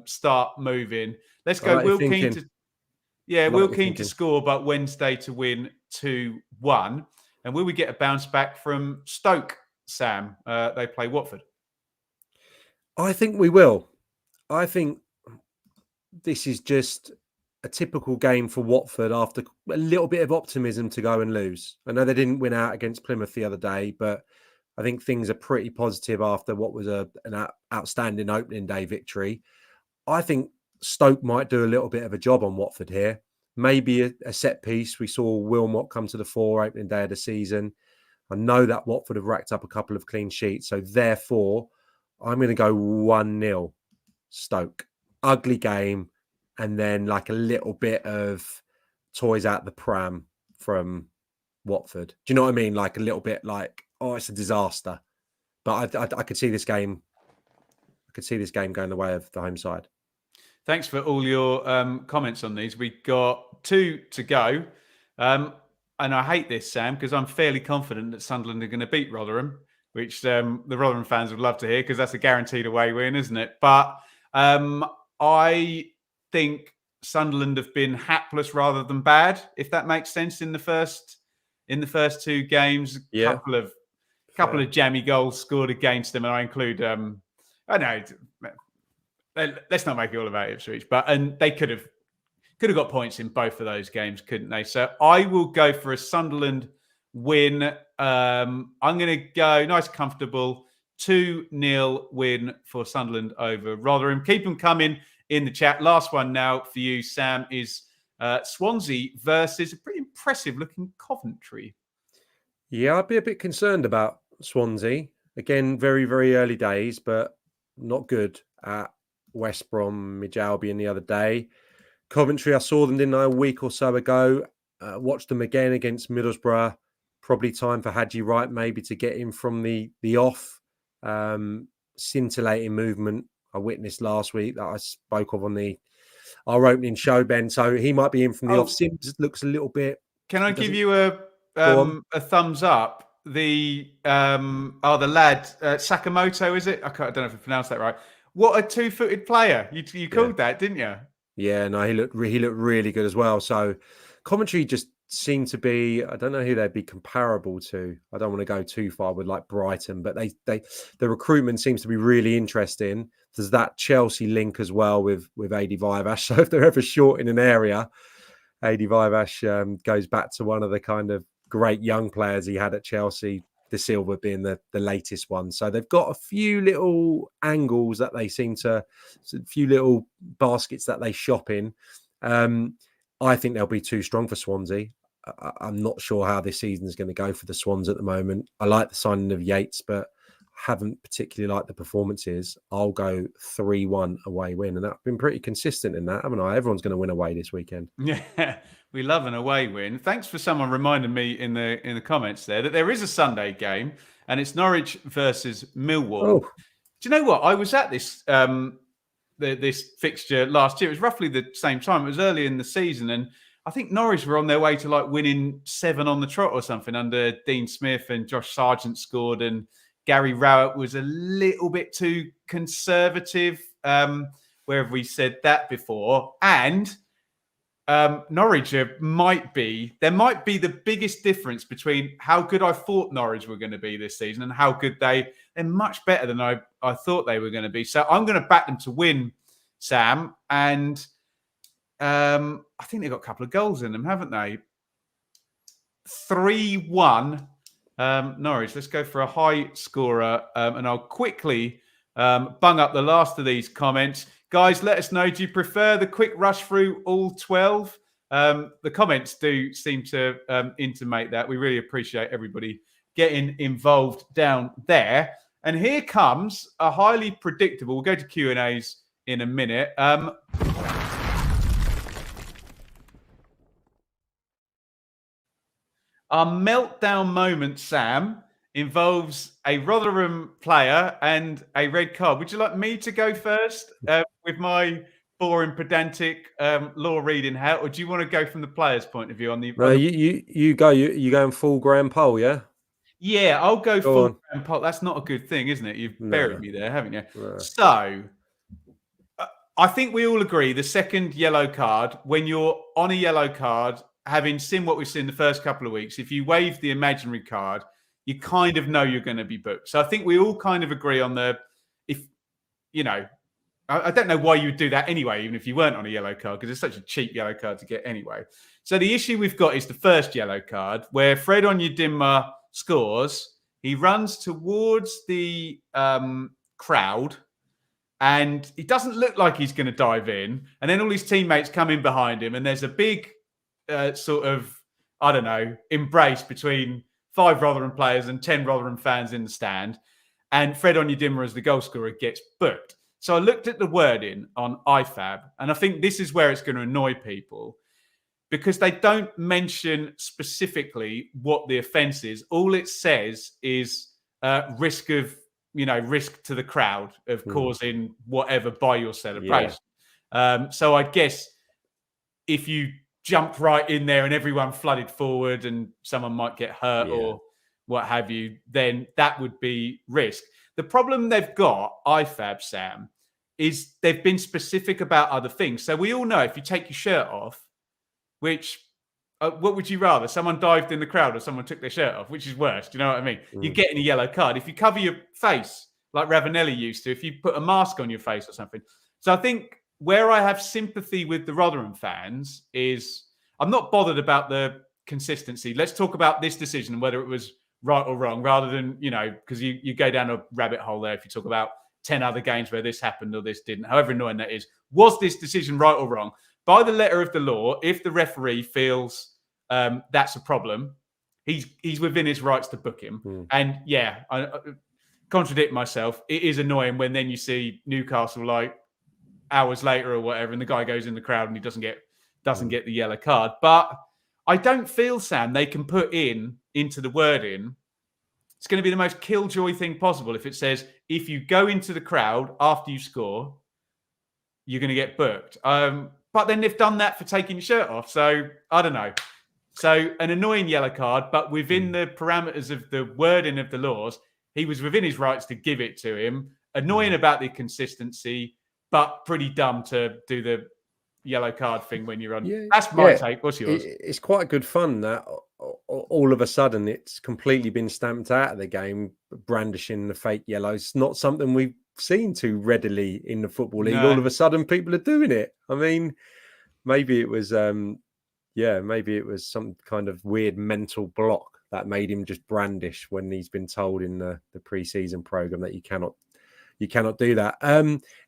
start moving? Let's go Will Keane to score, but Wednesday to win 2-1. And will we get a bounce back from Stoke, Sam? They play Watford. I think we will. I think this is just a typical game for Watford after a little bit of optimism to go and lose. I know they didn't win out against Plymouth the other day, but I think things are pretty positive after what was an outstanding opening day victory. I think Stoke might do a little bit of a job on Watford here. Maybe a set piece. We saw Wilmot come to the fore opening day of the season. I know that Watford have racked up a couple of clean sheets. So therefore, I'm going to go 1-0 Stoke. Ugly game. And then like a little bit of toys out the pram from Watford. Do you know what I mean? Like a little bit like, oh, it's a disaster. But I could see this game. I could see this game going the way of the home side. Thanks for all your comments on these. We got 2 to go. And I hate this, Sam, because I'm fairly confident that Sunderland are going to beat Rotherham, which the Rotherham fans would love to hear because that's a guaranteed away win, isn't it? But I think Sunderland have been hapless rather than bad, if that makes sense, in the first 2 games. Yeah. Couple of jammy goals scored against them, and I include I know, let's not make it all about Ipswich, and they could have got points in both of those games, couldn't they? So I will go for a Sunderland win. I'm going to go nice, comfortable 2-0 win for Sunderland over Rotherham. Keep them coming in the chat. Last one now for you, Sam, is Swansea versus a pretty impressive looking Coventry. Yeah, I'd be a bit concerned about Swansea. Again, very, very early days, but not good at West Bromwich Albion the other day. Coventry, I saw them, didn't I, a week or so ago. Watched them again against Middlesbrough. Probably time for Hadji Wright maybe to get him from the off. Scintillating movement I witnessed last week that I spoke of on our opening show, Ben. So he might be in from the off. Sims looks a little bit. Can I give you a thumbs up? The lad Sakamoto, is it? I don't know if I pronounced that right. What a 2-footed player! You called that, didn't you? Yeah, no, he looked really good as well. So Coventry just seem to be, I don't know who they'd be comparable to. I don't want to go too far with like Brighton, but the recruitment seems to be really interesting. There's that Chelsea link as well with Adi Vivash. So if they're ever short in an area, Adi Vivash goes back to one of the kind of great young players he had at Chelsea, De Silva being the latest one. So they've got a few little angles that they seem to, a few little baskets that they shop in. I think they'll be too strong for Swansea. I'm not sure how this season is going to go for the Swans at the moment. I like the signing of Yates, but haven't particularly liked the performances. I'll go 3-1 away win. And I've been pretty consistent in that, haven't I? Everyone's going to win away this weekend. Yeah, we love an away win. Thanks for someone reminding me in the comments there that there is a Sunday game and it's Norwich versus Millwall. Do you know what? I was at this this fixture last year. It was roughly the same time. It was early in the season, and I think Norwich were on their way to like winning 7 on the trot or something under Dean Smith, and Josh Sargent scored, and Gary Rowett was a little bit too conservative. Where have we said that before? And Norwich might be the biggest difference between how good I thought Norwich were going to be this season and how good they're much better than I thought they were going to be. So I'm going to back them to win, Sam. And I think they've got a couple of goals in them, haven't they? 3-1 Norwich. Let's go for a high scorer. And I'll quickly bung up the last of these comments. Guys, let us know, do you prefer the quick rush through all 12? The comments do seem to intimate that. We really appreciate everybody getting involved down there. And here comes a highly predictable, we'll go to Q&As in a minute. Our meltdown moment, Sam, involves a Rotherham player and a red card. Would you like me to go first with my boring, pedantic law reading hat, or do you want to go from the player's point of view? You go. You going full grand poll, yeah? Yeah, I'll go full grand poll. That's not a good thing, isn't it? You've buried me there, haven't you? No. So I think we all agree the second yellow card, when you're on a yellow card, having seen what we've seen the first couple of weeks, if you wave the imaginary card, you kind of know you're going to be booked. So I think we all kind of agree on I don't know why you would do that anyway, even if you weren't on a yellow card, because it's such a cheap yellow card to get anyway. So the issue we've got is the first yellow card, where Fred Onyedinma scores. He runs towards the crowd, and he doesn't look like he's going to dive in. And then all his teammates come in behind him, and there's a big embrace between 5 Rotherham players and 10 Rotherham fans in the stand. And Fred Onyedinma, as the goal scorer, gets booked. So I looked at the wording on IFAB, and I think this is where it's going to annoy people, because they don't mention specifically what the offence is. All it says is risk to the crowd of causing whatever by your celebration. Yeah. So I guess if you jumped right in there and everyone flooded forward and someone might get hurt or what have you, then that would be risk. The problem they've got, IFAB, Sam, is they've been specific about other things. So we all know if you take your shirt off, what would you rather? Someone dived in the crowd or someone took their shirt off? Which is worse? Do you know what I mean? You're getting a yellow card. If you cover your face like Ravanelli used to, if you put a mask on your face or something. So I think where I have sympathy with the Rotherham fans is I'm not bothered about the consistency. Let's talk about this decision and whether it was right or wrong, rather than, because you go down a rabbit hole there if you talk about 10 other games where this happened or this didn't, however annoying that is. Was this decision right or wrong? By the letter of the law, if the referee feels that's a problem, he's within his rights to book him. And yeah, I contradict myself. It is annoying when then you see Newcastle like hours later or whatever, and the guy goes in the crowd and he doesn't get the yellow card. But I don't feel, Sam, they can put into the wording, it's going to be the most killjoy thing possible if it says, if you go into the crowd after you score, you're going to get booked. But then they've done that for taking your shirt off. So I don't know. So an annoying yellow card, but within the parameters of the wording of the laws, he was within his rights to give it to him. Annoying about the consistency, but pretty dumb to do the yellow card thing when you're on. Yeah, that's my take. What's yours? It's quite good fun that all of a sudden it's completely been stamped out of the game, brandishing the fake yellows. It's not something we've seen too readily in the Football League. No. All of a sudden people are doing it. I mean, maybe it was maybe it was some kind of weird mental block that made him just brandish when he's been told in the pre-season program that you cannot do that.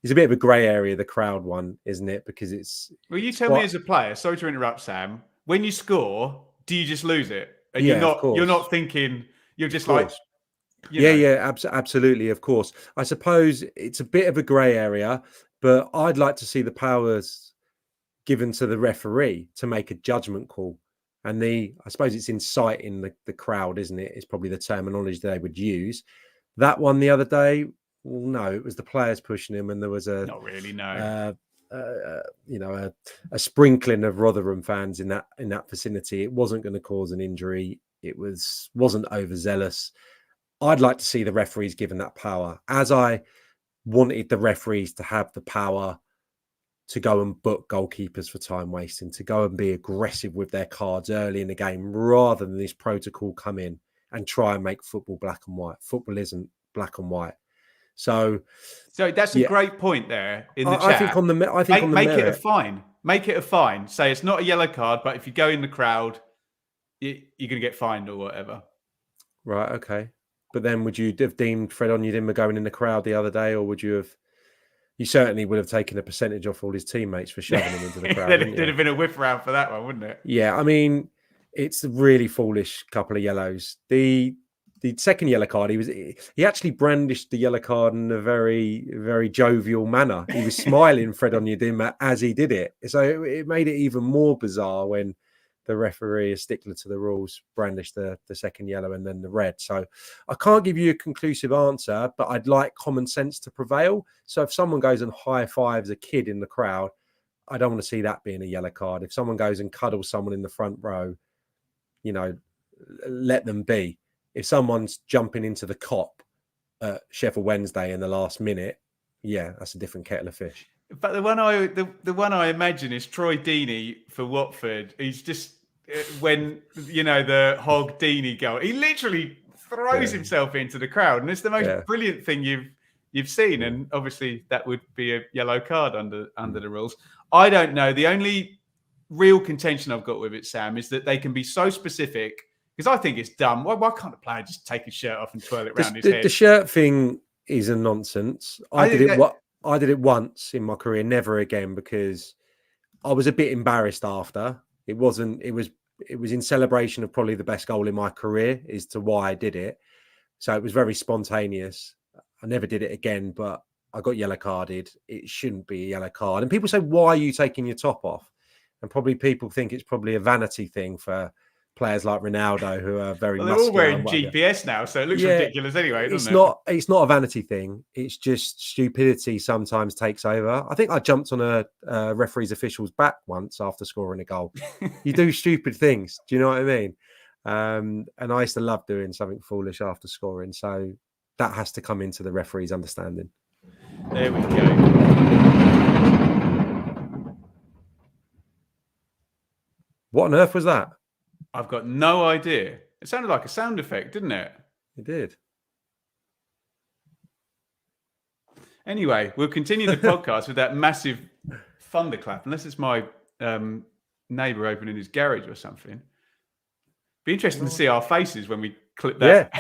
It's a bit of a grey area, the crowd one, isn't it? Because it's... Well, you tell me as a player, sorry to interrupt, Sam, when you score, do you just lose it? And you're not thinking, you're just like... Absolutely, of course. I suppose it's a bit of a grey area, but I'd like to see the powers given to the referee to make a judgment call. And I suppose it's inciting the crowd, isn't it? It's probably the terminology they would use. That one the other day, well, no, it was the players pushing him, and there was not really, no. A sprinkling of Rotherham fans in that vicinity. It wasn't going to cause an injury. It wasn't overzealous. I'd like to see the referees given that power, as I wanted the referees to have the power to go and book goalkeepers for time wasting, to go and be aggressive with their cards early in the game, rather than this protocol come in and try and make football black and white. Football isn't black and white. So that's a great point there in the chat. I think on the make it a fine. Make it a fine. Say it's not a yellow card, but if you go in the crowd, you're going to get fined or whatever. Right. Okay. But then, would you have deemed Fred Onyedinma going in the crowd the other day, or would you have? You certainly would have taken a percentage off all his teammates for shoving him into the crowd. There'd have been a whip round for that one, wouldn't it? Yeah. I mean, it's a really foolish couple of yellows. The second yellow card, he actually brandished the yellow card in a very, very jovial manner. He was smiling, Fred Onyedinma, as he did it. So it made it even more bizarre when the referee, a stickler to the rules, brandished the second yellow and then the red. So I can't give you a conclusive answer, but I'd like common sense to prevail. So if someone goes and high fives a kid in the crowd, I don't want to see that being a yellow card. If someone goes and cuddles someone in the front row, let them be. If someone's jumping into the cop at Sheffield Wednesday in the last minute, that's a different kettle of fish. But the one I imagine is Troy Deeney for Watford. He's just when the Hog Deeney goal, he literally throws himself into the crowd, and it's the most brilliant thing you've seen. And obviously that would be a yellow card under the rules. I don't know. The only real contention I've got with it, Sam, is that they can be so specific. Because I think it's dumb. Why can't a player just take his shirt off and twirl it around his head? The shirt thing is a nonsense. I did it once in my career, never again, because I was a bit embarrassed after. It was in celebration of probably the best goal in my career as to why I did it. So it was very spontaneous. I never did it again, but I got yellow carded. It shouldn't be a yellow card. And people say, why are you taking your top off? And probably people think it's probably a vanity thing for players like Ronaldo, who are very muscular. They're all wearing GPS now, so it looks ridiculous anyway, doesn't it? It's not a vanity thing. It's just stupidity sometimes takes over. I think I jumped on a referee's official's back once after scoring a goal. You do stupid things. Do you know what I mean? And I used to love doing something foolish after scoring. So that has to come into the referee's understanding. There we go. What on earth was that? I've got no idea. It sounded like a sound effect, didn't it? It did. Anyway, we'll continue the podcast with that massive thunderclap, unless it's my neighbour opening his garage or something. Be interesting to see our faces when we clip that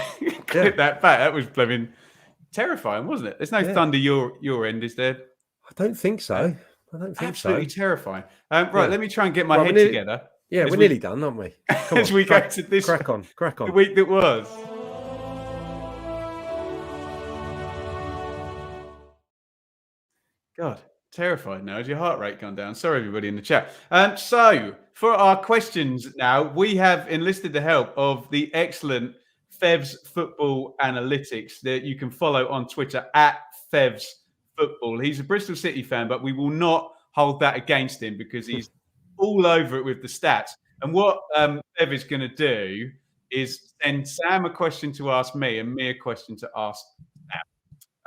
that back. That was blooming terrifying, wasn't it? There's no thunder your end, is there? I don't think so. Absolutely terrifying. Right, let me try and get my head together. Yeah, we're nearly done, aren't we? Come as on, we go to this crack on. The week that was. God, terrified now. Has your heart rate gone down? Sorry, everybody in the chat. So, for our questions now, we have enlisted the help of the excellent Fev's Football Analytics that you can follow on Twitter at Fev's Football. He's a Bristol City fan, but we will not hold that against him because he's all over it with the stats. And what Fev is going to do is send Sam a question to ask me and me a question to ask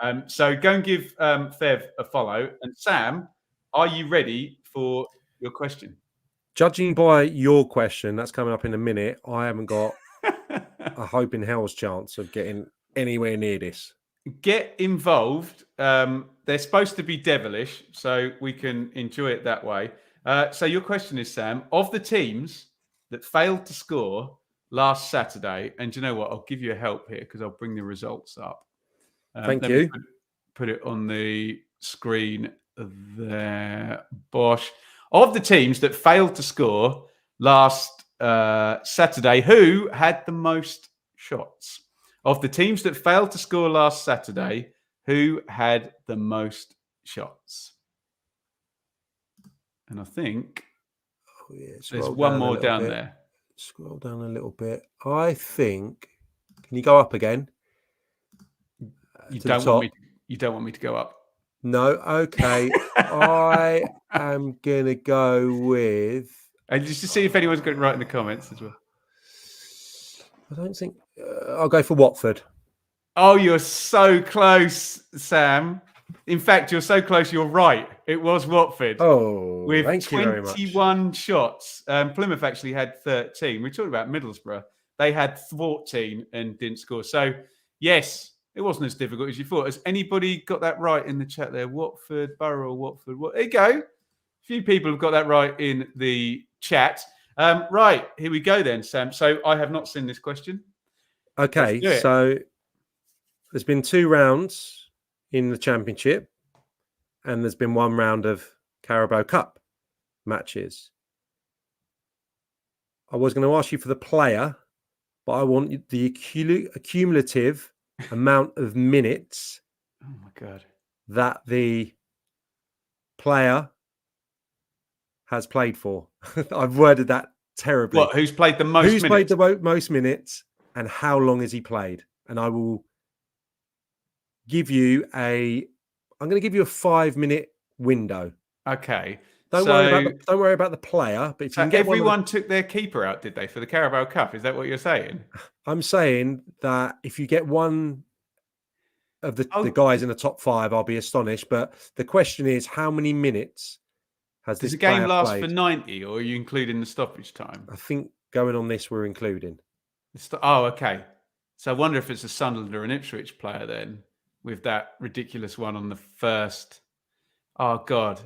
Sam. So go and give Fev a follow. And Sam, are you ready for your question? Judging by your question, that's coming up in a minute, I haven't got a hope in hell's chance of getting anywhere near this. Get involved. They're supposed to be devilish, so we can enjoy it that way. So your question is, Sam, of the teams that failed to score last Saturday, and do you know what? I'll give you a help here because I'll bring the results up. Thank you. Put it on the screen there. Bosh. Of the teams that failed to score last Saturday, who had the most shots? Of the teams that failed to score last Saturday, who had the most shots? And I think there's one more down there. Scroll down a little bit. I think. Can you go up again? You don't want me to go up. No. Okay. I am gonna go with. And just to see if anyone's got it right in the comments as well. I don't think. I'll go for Watford. Oh, you're so close, Sam. In fact, you're so close, you're right. It was Watford. Oh, with thank you very much. 21 shots. Plymouth actually had 13. We talked about Middlesbrough. They had 14 and didn't score. So, yes, it wasn't as difficult as you thought. Has anybody got that right in the chat there? Watford, Boro, Watford. There you go. A few people have got that right in the chat. Right, here we go then, Sam. So I have not seen this question. Okay, so there's been 2 rounds in the Championship and there's been 1 round of Carabao Cup matches. I was going to ask you for the player, but I want the cumulative amount of minutes that the player has played for. I've worded that terribly. What? Who's played the most minutes? Who's played the most minutes and how long has he played? And I will give you I'm going to give you a 5-minute window. Okay. Don't worry about the player. But if you can get everyone took their keeper out, did they, for the Carabao Cup? Is that what you're saying? I'm saying that if you get one of the guys in the top 5, I'll be astonished. But the question is, how many minutes has this player played? Does the game last for 90, or are you including the stoppage time? I think going on this, we're including. Okay. So I wonder if it's a Sunderland or an Ipswich player then, with that ridiculous one on the first. Oh, God.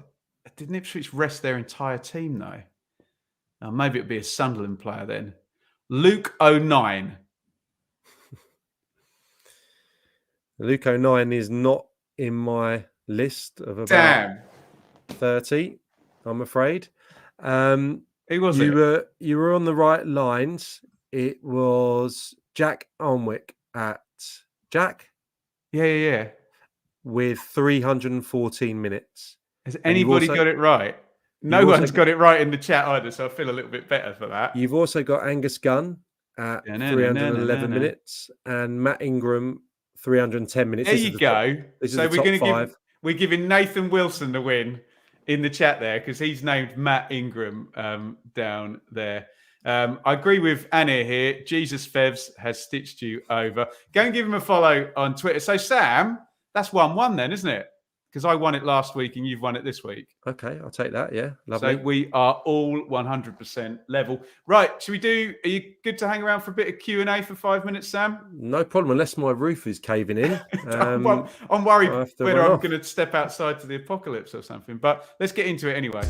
Didn't Ipswich rest their entire team, though? Maybe it'd be a Sunderland player then. Luke 09. Luke 09 is not in my list of about 30, I'm afraid. Who was it? You were on the right lines. It was Jack Alnwick at Jack. Yeah. With 314 minutes. Has anybody got it right? No one's got it right in the chat either, so I feel a little bit better for that. You've also got Angus Gunn at 311 minutes and Matt Ingram 310 minutes. There you go. So we're giving Nathan Wilson the win in the chat there because he's named Matt Ingram down there. I agree with Anna here. Jesus Fevs has stitched you over. Go and give him a follow on Twitter. So, Sam, that's 1-1 then, isn't it? Because I won it last week and you've won it this week. Okay, I'll take that. Yeah, lovely. So we are all 100% level. Right, should we do? Are you good to hang around for a bit of Q&A for 5 minutes, Sam? No problem, unless my roof is caving in. I'm worried whether I'm going to step outside to the apocalypse or something. But let's get into it anyway.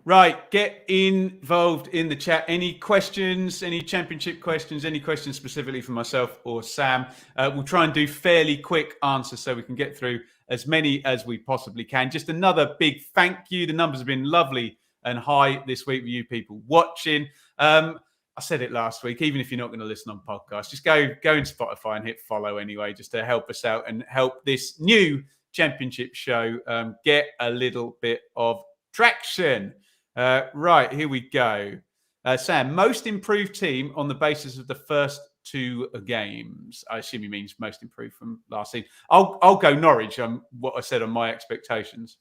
Right, get involved in the chat. Any questions, any championship questions, any questions specifically for myself or Sam? We'll try and do fairly quick answers so we can get through as many as we possibly can. Just another big thank you. The numbers have been lovely and high this week with you people watching. I said it last week, even if you're not going to listen on podcasts, just go in Spotify and hit follow anyway, just to help us out and help this new championship show get a little bit of traction. Right, here we go. Sam, most improved team on the basis of the first 2 games. I assume he means most improved from last season. I'll go Norwich on what I said on my expectations.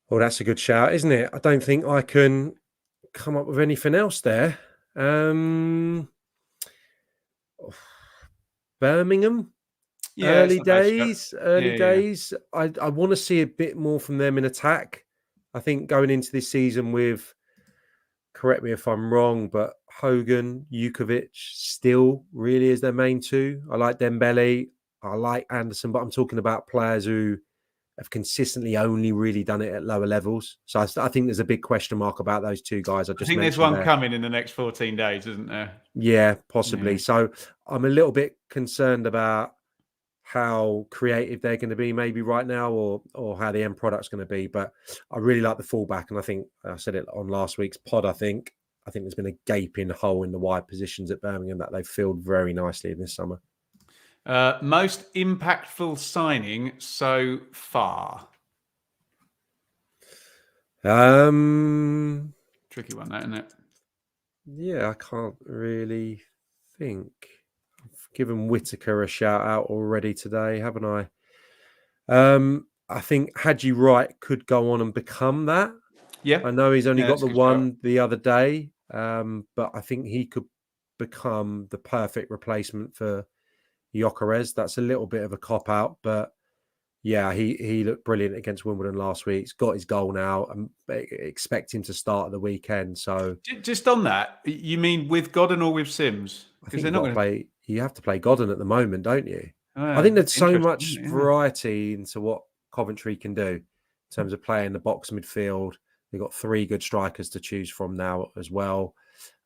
Well, that's a good shout, isn't it? I don't think I can come up with anything else there. Birmingham, early days. I want to see a bit more from them in attack. I think going into this season with, correct me if I'm wrong, but Hogan, Jukovic still really is their main 2. I like Dembele, I like Anderson, but I'm talking about players who have consistently only really done it at lower levels. So I think there's a big question mark about those 2 guys. I think there's one coming in the next 14 days, isn't there? Yeah, possibly. Yeah. So I'm a little bit concerned about how creative they're going to be maybe right now or how the end product's going to be. But I really like the fullback. And I think I said it on last week's pod, I think there's been a gaping hole in the wide positions at Birmingham that they've filled very nicely this summer. Most impactful signing so far? Tricky one, that, isn't it? Yeah, I can't really think. I've given Whittaker a shout out already today, haven't I? I think Haji Wright could go on and become that. Yeah. I know he's only got the one the other day, but I think he could become the perfect replacement for Gyökeres. That's a little bit of a cop-out, but yeah, he looked brilliant against Wimbledon last week. He's got his goal now. I expect him to start at the weekend. So just on that, you mean with Godden or with Sims? Because they're not going to play. You have to play Godden at the moment, don't you? I think there's so much variety into what Coventry can do in terms of playing the box midfield. They've got 3 good strikers to choose from now as well.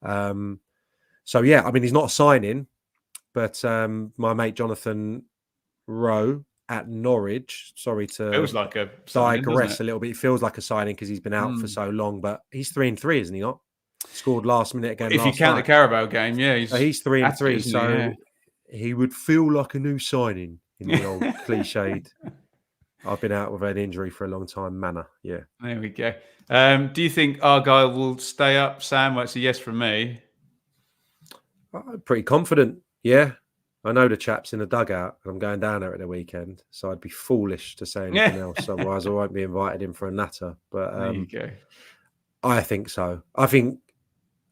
So yeah, I mean, he's not a signing, but my mate Jonathan Rowe at Norwich, sorry to feels like a digress a little bit. It feels like a signing because he's been out for so long, but he's 3-3, isn't he not? Scored last minute again. If you count the Carabao game, yeah, he's 3-3. So he would feel like a new signing in the old cliched. I've been out with an injury for a long time manner. Yeah. There we go. Do you think Argyle will stay up, Sam? Well, it's a yes from me. I'm pretty confident. Yeah. I know the chap's in the dugout and I'm going down there at the weekend. So I'd be foolish to say anything else. Otherwise I won't be invited in for a natter. But there you go. I think so. I think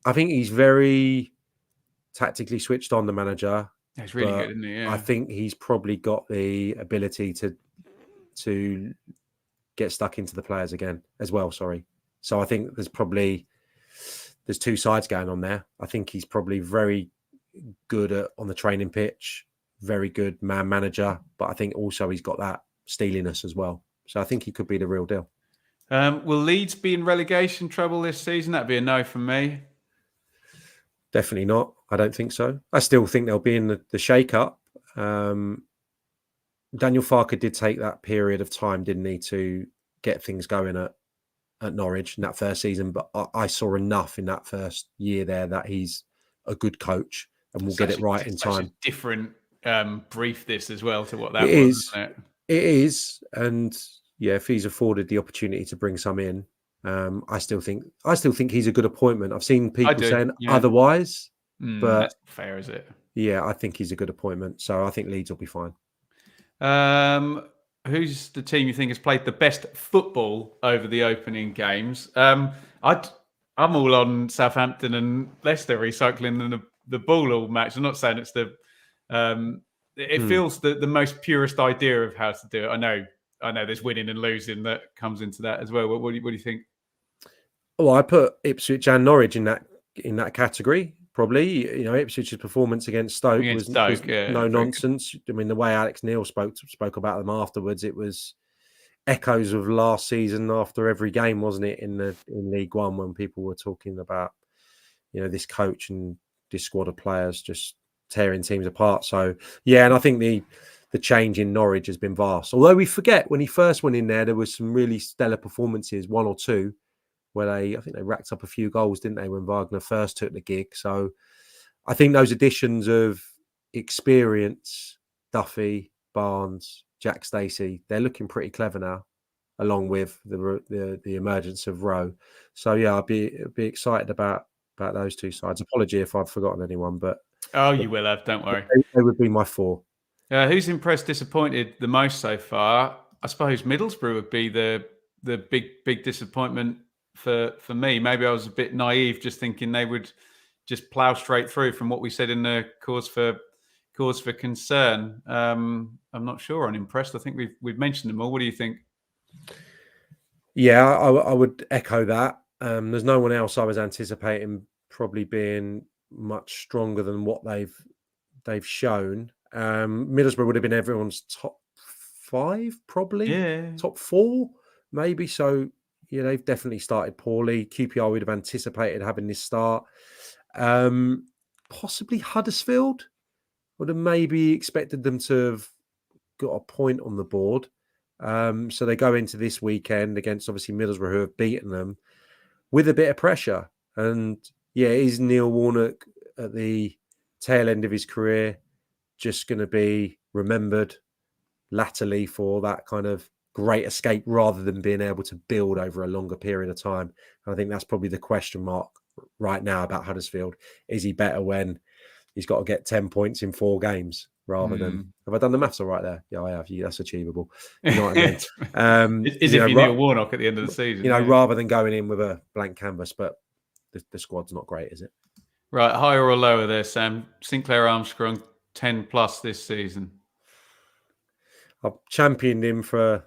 he's very tactically switched on, the manager. He's really good, isn't he? Yeah. I think he's probably got the ability to get stuck into the players again as well. Sorry. So I think there's 2 sides going on there. I think he's probably very good on the training pitch, very good man manager, but I think also he's got that steeliness as well. So I think he could be the real deal. Will Leeds be in relegation trouble this season? That'd be a no from me. Definitely not. I don't think so. I still think they'll be in the shake-up. Daniel Farke did take that period of time, didn't he, to get things going at Norwich in that first season. But I saw enough in that first year there that he's a good coach and we'll get it right in time. A different brief this as well to what that was, isn't it? It is. And yeah, if he's afforded the opportunity to bring some in, I still think he's a good appointment. I've seen people saying otherwise, but that's fair, is it? Yeah, I think he's a good appointment. So I think Leeds will be fine. Who's the team you think has played the best football over the opening games? I'm all on Southampton and Leicester recycling the ball all match. I'm not saying it's it feels the most purest idea of how to do it. I know there's winning and losing that comes into that as well. What do you think? Well, I put Ipswich and Norwich in that category. Probably, Ipswich's performance against Stoke was no nonsense. I mean, the way Alex Neil spoke about them afterwards, it was echoes of last season after every game, wasn't it, in League One, when people were talking about, this coach and this squad of players just tearing teams apart. So yeah, and I think the change in Norwich has been vast. Although we forget, when he first went in there was some really stellar performances, one or two, where I think they racked up a few goals, didn't they, when Wagner first took the gig. So I think those additions of experience, Duffy, Barnes, Jack Stacey, they're looking pretty clever now, along with the emergence of Rowe. So yeah, I'd be excited about those two sides. Apology if I've forgotten anyone, but you will have. Don't worry. They would be my four. Who's impressed, disappointed the most so far? I suppose Middlesbrough would be the big disappointment for me. Maybe I was a bit naive, just thinking they would just plough straight through from what we said in the cause for concern. I'm not sure. I'm impressed. I think we've mentioned them all. What do you think? Yeah, I would echo that. There's no one else I was anticipating probably being much stronger than what they've shown. Middlesbrough would have been everyone's top 5, probably top 4, maybe. So yeah, they've definitely started poorly. QPR would have anticipated having this start. Possibly Huddersfield would have maybe expected them to have got a point on the board. So they go into this weekend against obviously Middlesbrough, who have beaten them, with a bit of pressure. And yeah, is Neil Warnock at the tail end of his career just going to be remembered latterly for that kind of great escape rather than being able to build over a longer period of time? And I think that's probably the question mark right now about Huddersfield. Is he better when he's got to get 10 points in 4 games rather than... Have I done the maths all right there? Yeah, I have. That's achievable. You know what I mean? If you Neil Warnock at the end of the season. Rather than going in with a blank canvas, but the squad's not great, is it? Right, higher or lower there, Sam? Sinclair Armstrong, 10 plus this season. I've championed him for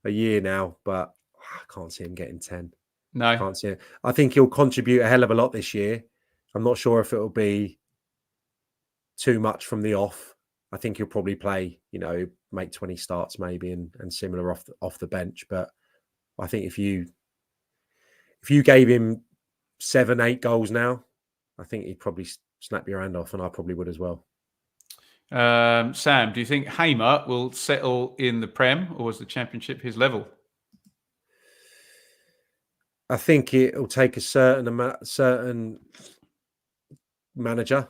a year now, but I can't see him getting 10. No. I can't see it. I think he'll contribute a hell of a lot this year. I'm not sure if it'll be too much from the off. I think he'll probably play, make 20 starts maybe and similar off the bench. But I think if you gave him 7, 8 goals now, I think he'd probably snap your hand off, and I probably would as well. Sam, do you think Hamer will settle in the Prem, or is the Championship his level? I think it'll take a certain manager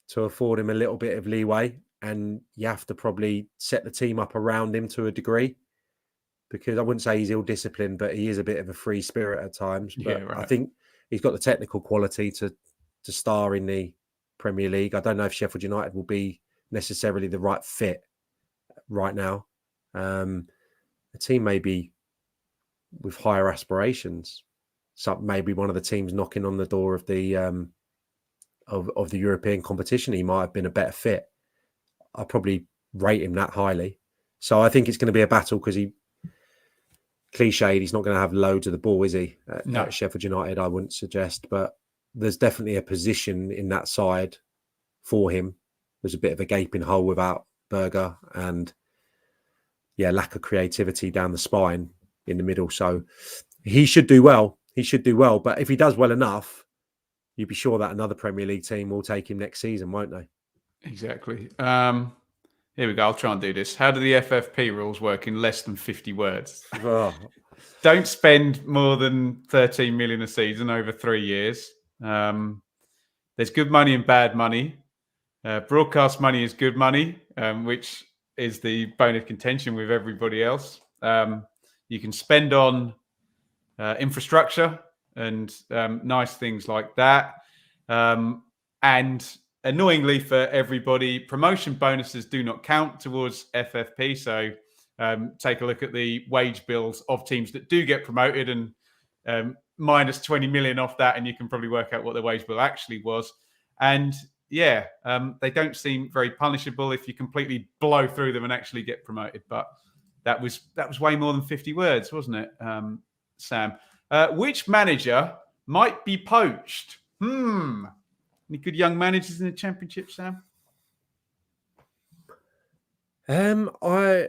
to afford him a little bit of leeway, and you have to probably set the team up around him to a degree, because I wouldn't say he's ill-disciplined, but he is a bit of a free spirit at times. But I think he's got the technical quality to star in the Premier League. I don't know if Sheffield United will be necessarily the right fit right now. The team may be with higher aspirations. So maybe one of the teams knocking on the door of the of the European competition, he might have been a better fit. I probably rate him that highly. So I think it's going to be a battle, because cliched, he's not going to have loads of the ball, is he? At Sheffield United, I wouldn't suggest, but there's definitely a position in that side for him. There's a bit of a gaping hole without Berger, and lack of creativity down the spine in the middle. So he should do well. But if he does well enough, you'd be sure that another Premier League team will take him next season, won't they? Exactly. Here we go. I'll try and do this. How do the FFP rules work in less than 50 words? Oh. Don't spend more than 13 million a season over 3 years. There's good money and bad money. Broadcast money is good money, which is the bone of contention with everybody else. You can spend on infrastructure and nice things like that. And annoyingly for everybody, promotion bonuses do not count towards FFP. So take a look at the wage bills of teams that do get promoted, and minus 20 million off that, and you can probably work out what the wage bill actually was. And they don't seem very punishable if you completely blow through them and actually get promoted. But that was way more than 50 words, wasn't it, Sam? Which manager might be poached? Any good young managers in the Championship, Sam? I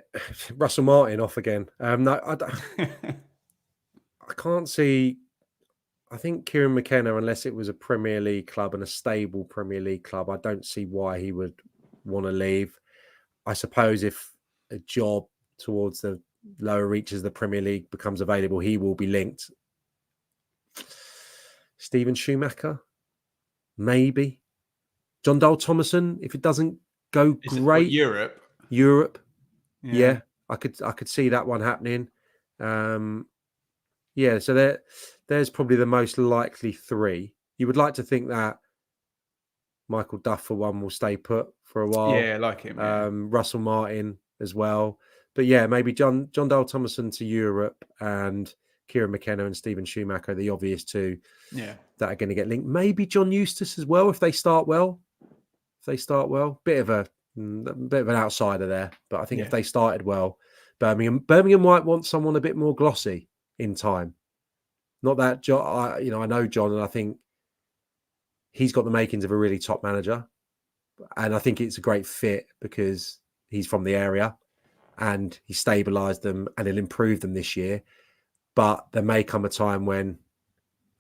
Russell Martin off again. No, I can't see. I think Kieran McKenna, unless it was a Premier League club and a stable Premier League club, I don't see why he would want to leave. I suppose if a job towards the lower reaches of the Premier League becomes available, he will be linked. Stephen Schumacher, maybe. John Dole Thomason, if it doesn't go great. Europe. Yeah, I could see that one happening. Yeah, so there's probably the most likely three. You would like to think that Michael Duff for one will stay put for a while. Yeah, I like him. Yeah. Russell Martin as well. But yeah, maybe John Dale Thomason to Europe and Kieran McKenna and Stephen Schumacher are the obvious two that are going to get linked. Maybe John Eustace as well if they start well. Bit of an outsider there, but I think if they started well, Birmingham might want someone a bit more glossy in time. Not that John, I know John, and I think he's got the makings of a really top manager, and I think it's a great fit because he's from the area and he stabilised them and he'll improve them this year. But there may come a time when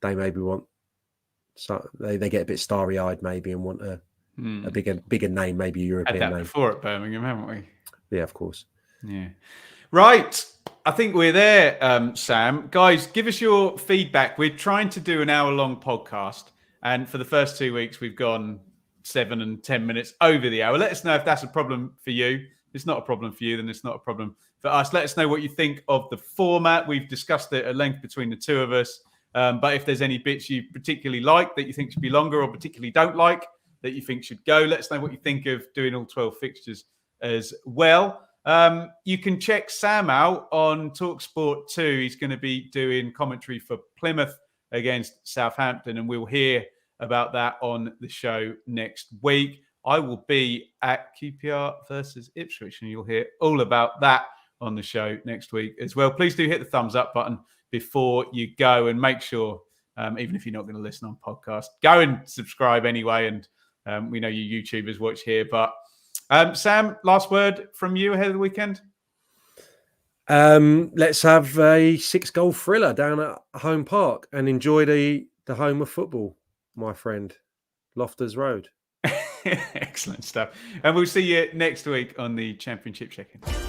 they maybe want, so they get a bit starry-eyed maybe and want a bigger name, maybe a European name. Had that before at Birmingham, haven't we? Yeah, of course. Yeah. Right. I think we're there, Sam. Guys, give us your feedback. We're trying to do an hour-long podcast, and for the first 2 weeks, we've gone 7 and 10 minutes over the hour. Let us know if that's a problem for you. If it's not a problem for you, then it's not a problem for us. Let us know what you think of the format. We've discussed it at length between the two of us. But if there's any bits you particularly like that you think should be longer or particularly don't like that you think should go, let us know what you think of doing all 12 fixtures as well. You can check Sam out on TalkSport 2. He's going to be doing commentary for Plymouth against Southampton, and we'll hear about that on the show next week. I will be at QPR versus Ipswich, and you'll hear all about that on the show next week as well. Please do hit the thumbs up button before you go, and make sure, even if you're not going to listen on podcast, go and subscribe anyway. And we know you YouTubers watch here, but Sam, last word from you ahead of the weekend? Let's have a 6-goal thriller down at Home Park and enjoy the home of football, my friend, Loftus Road. Excellent stuff. And we'll see you next week on the Championship Check-In.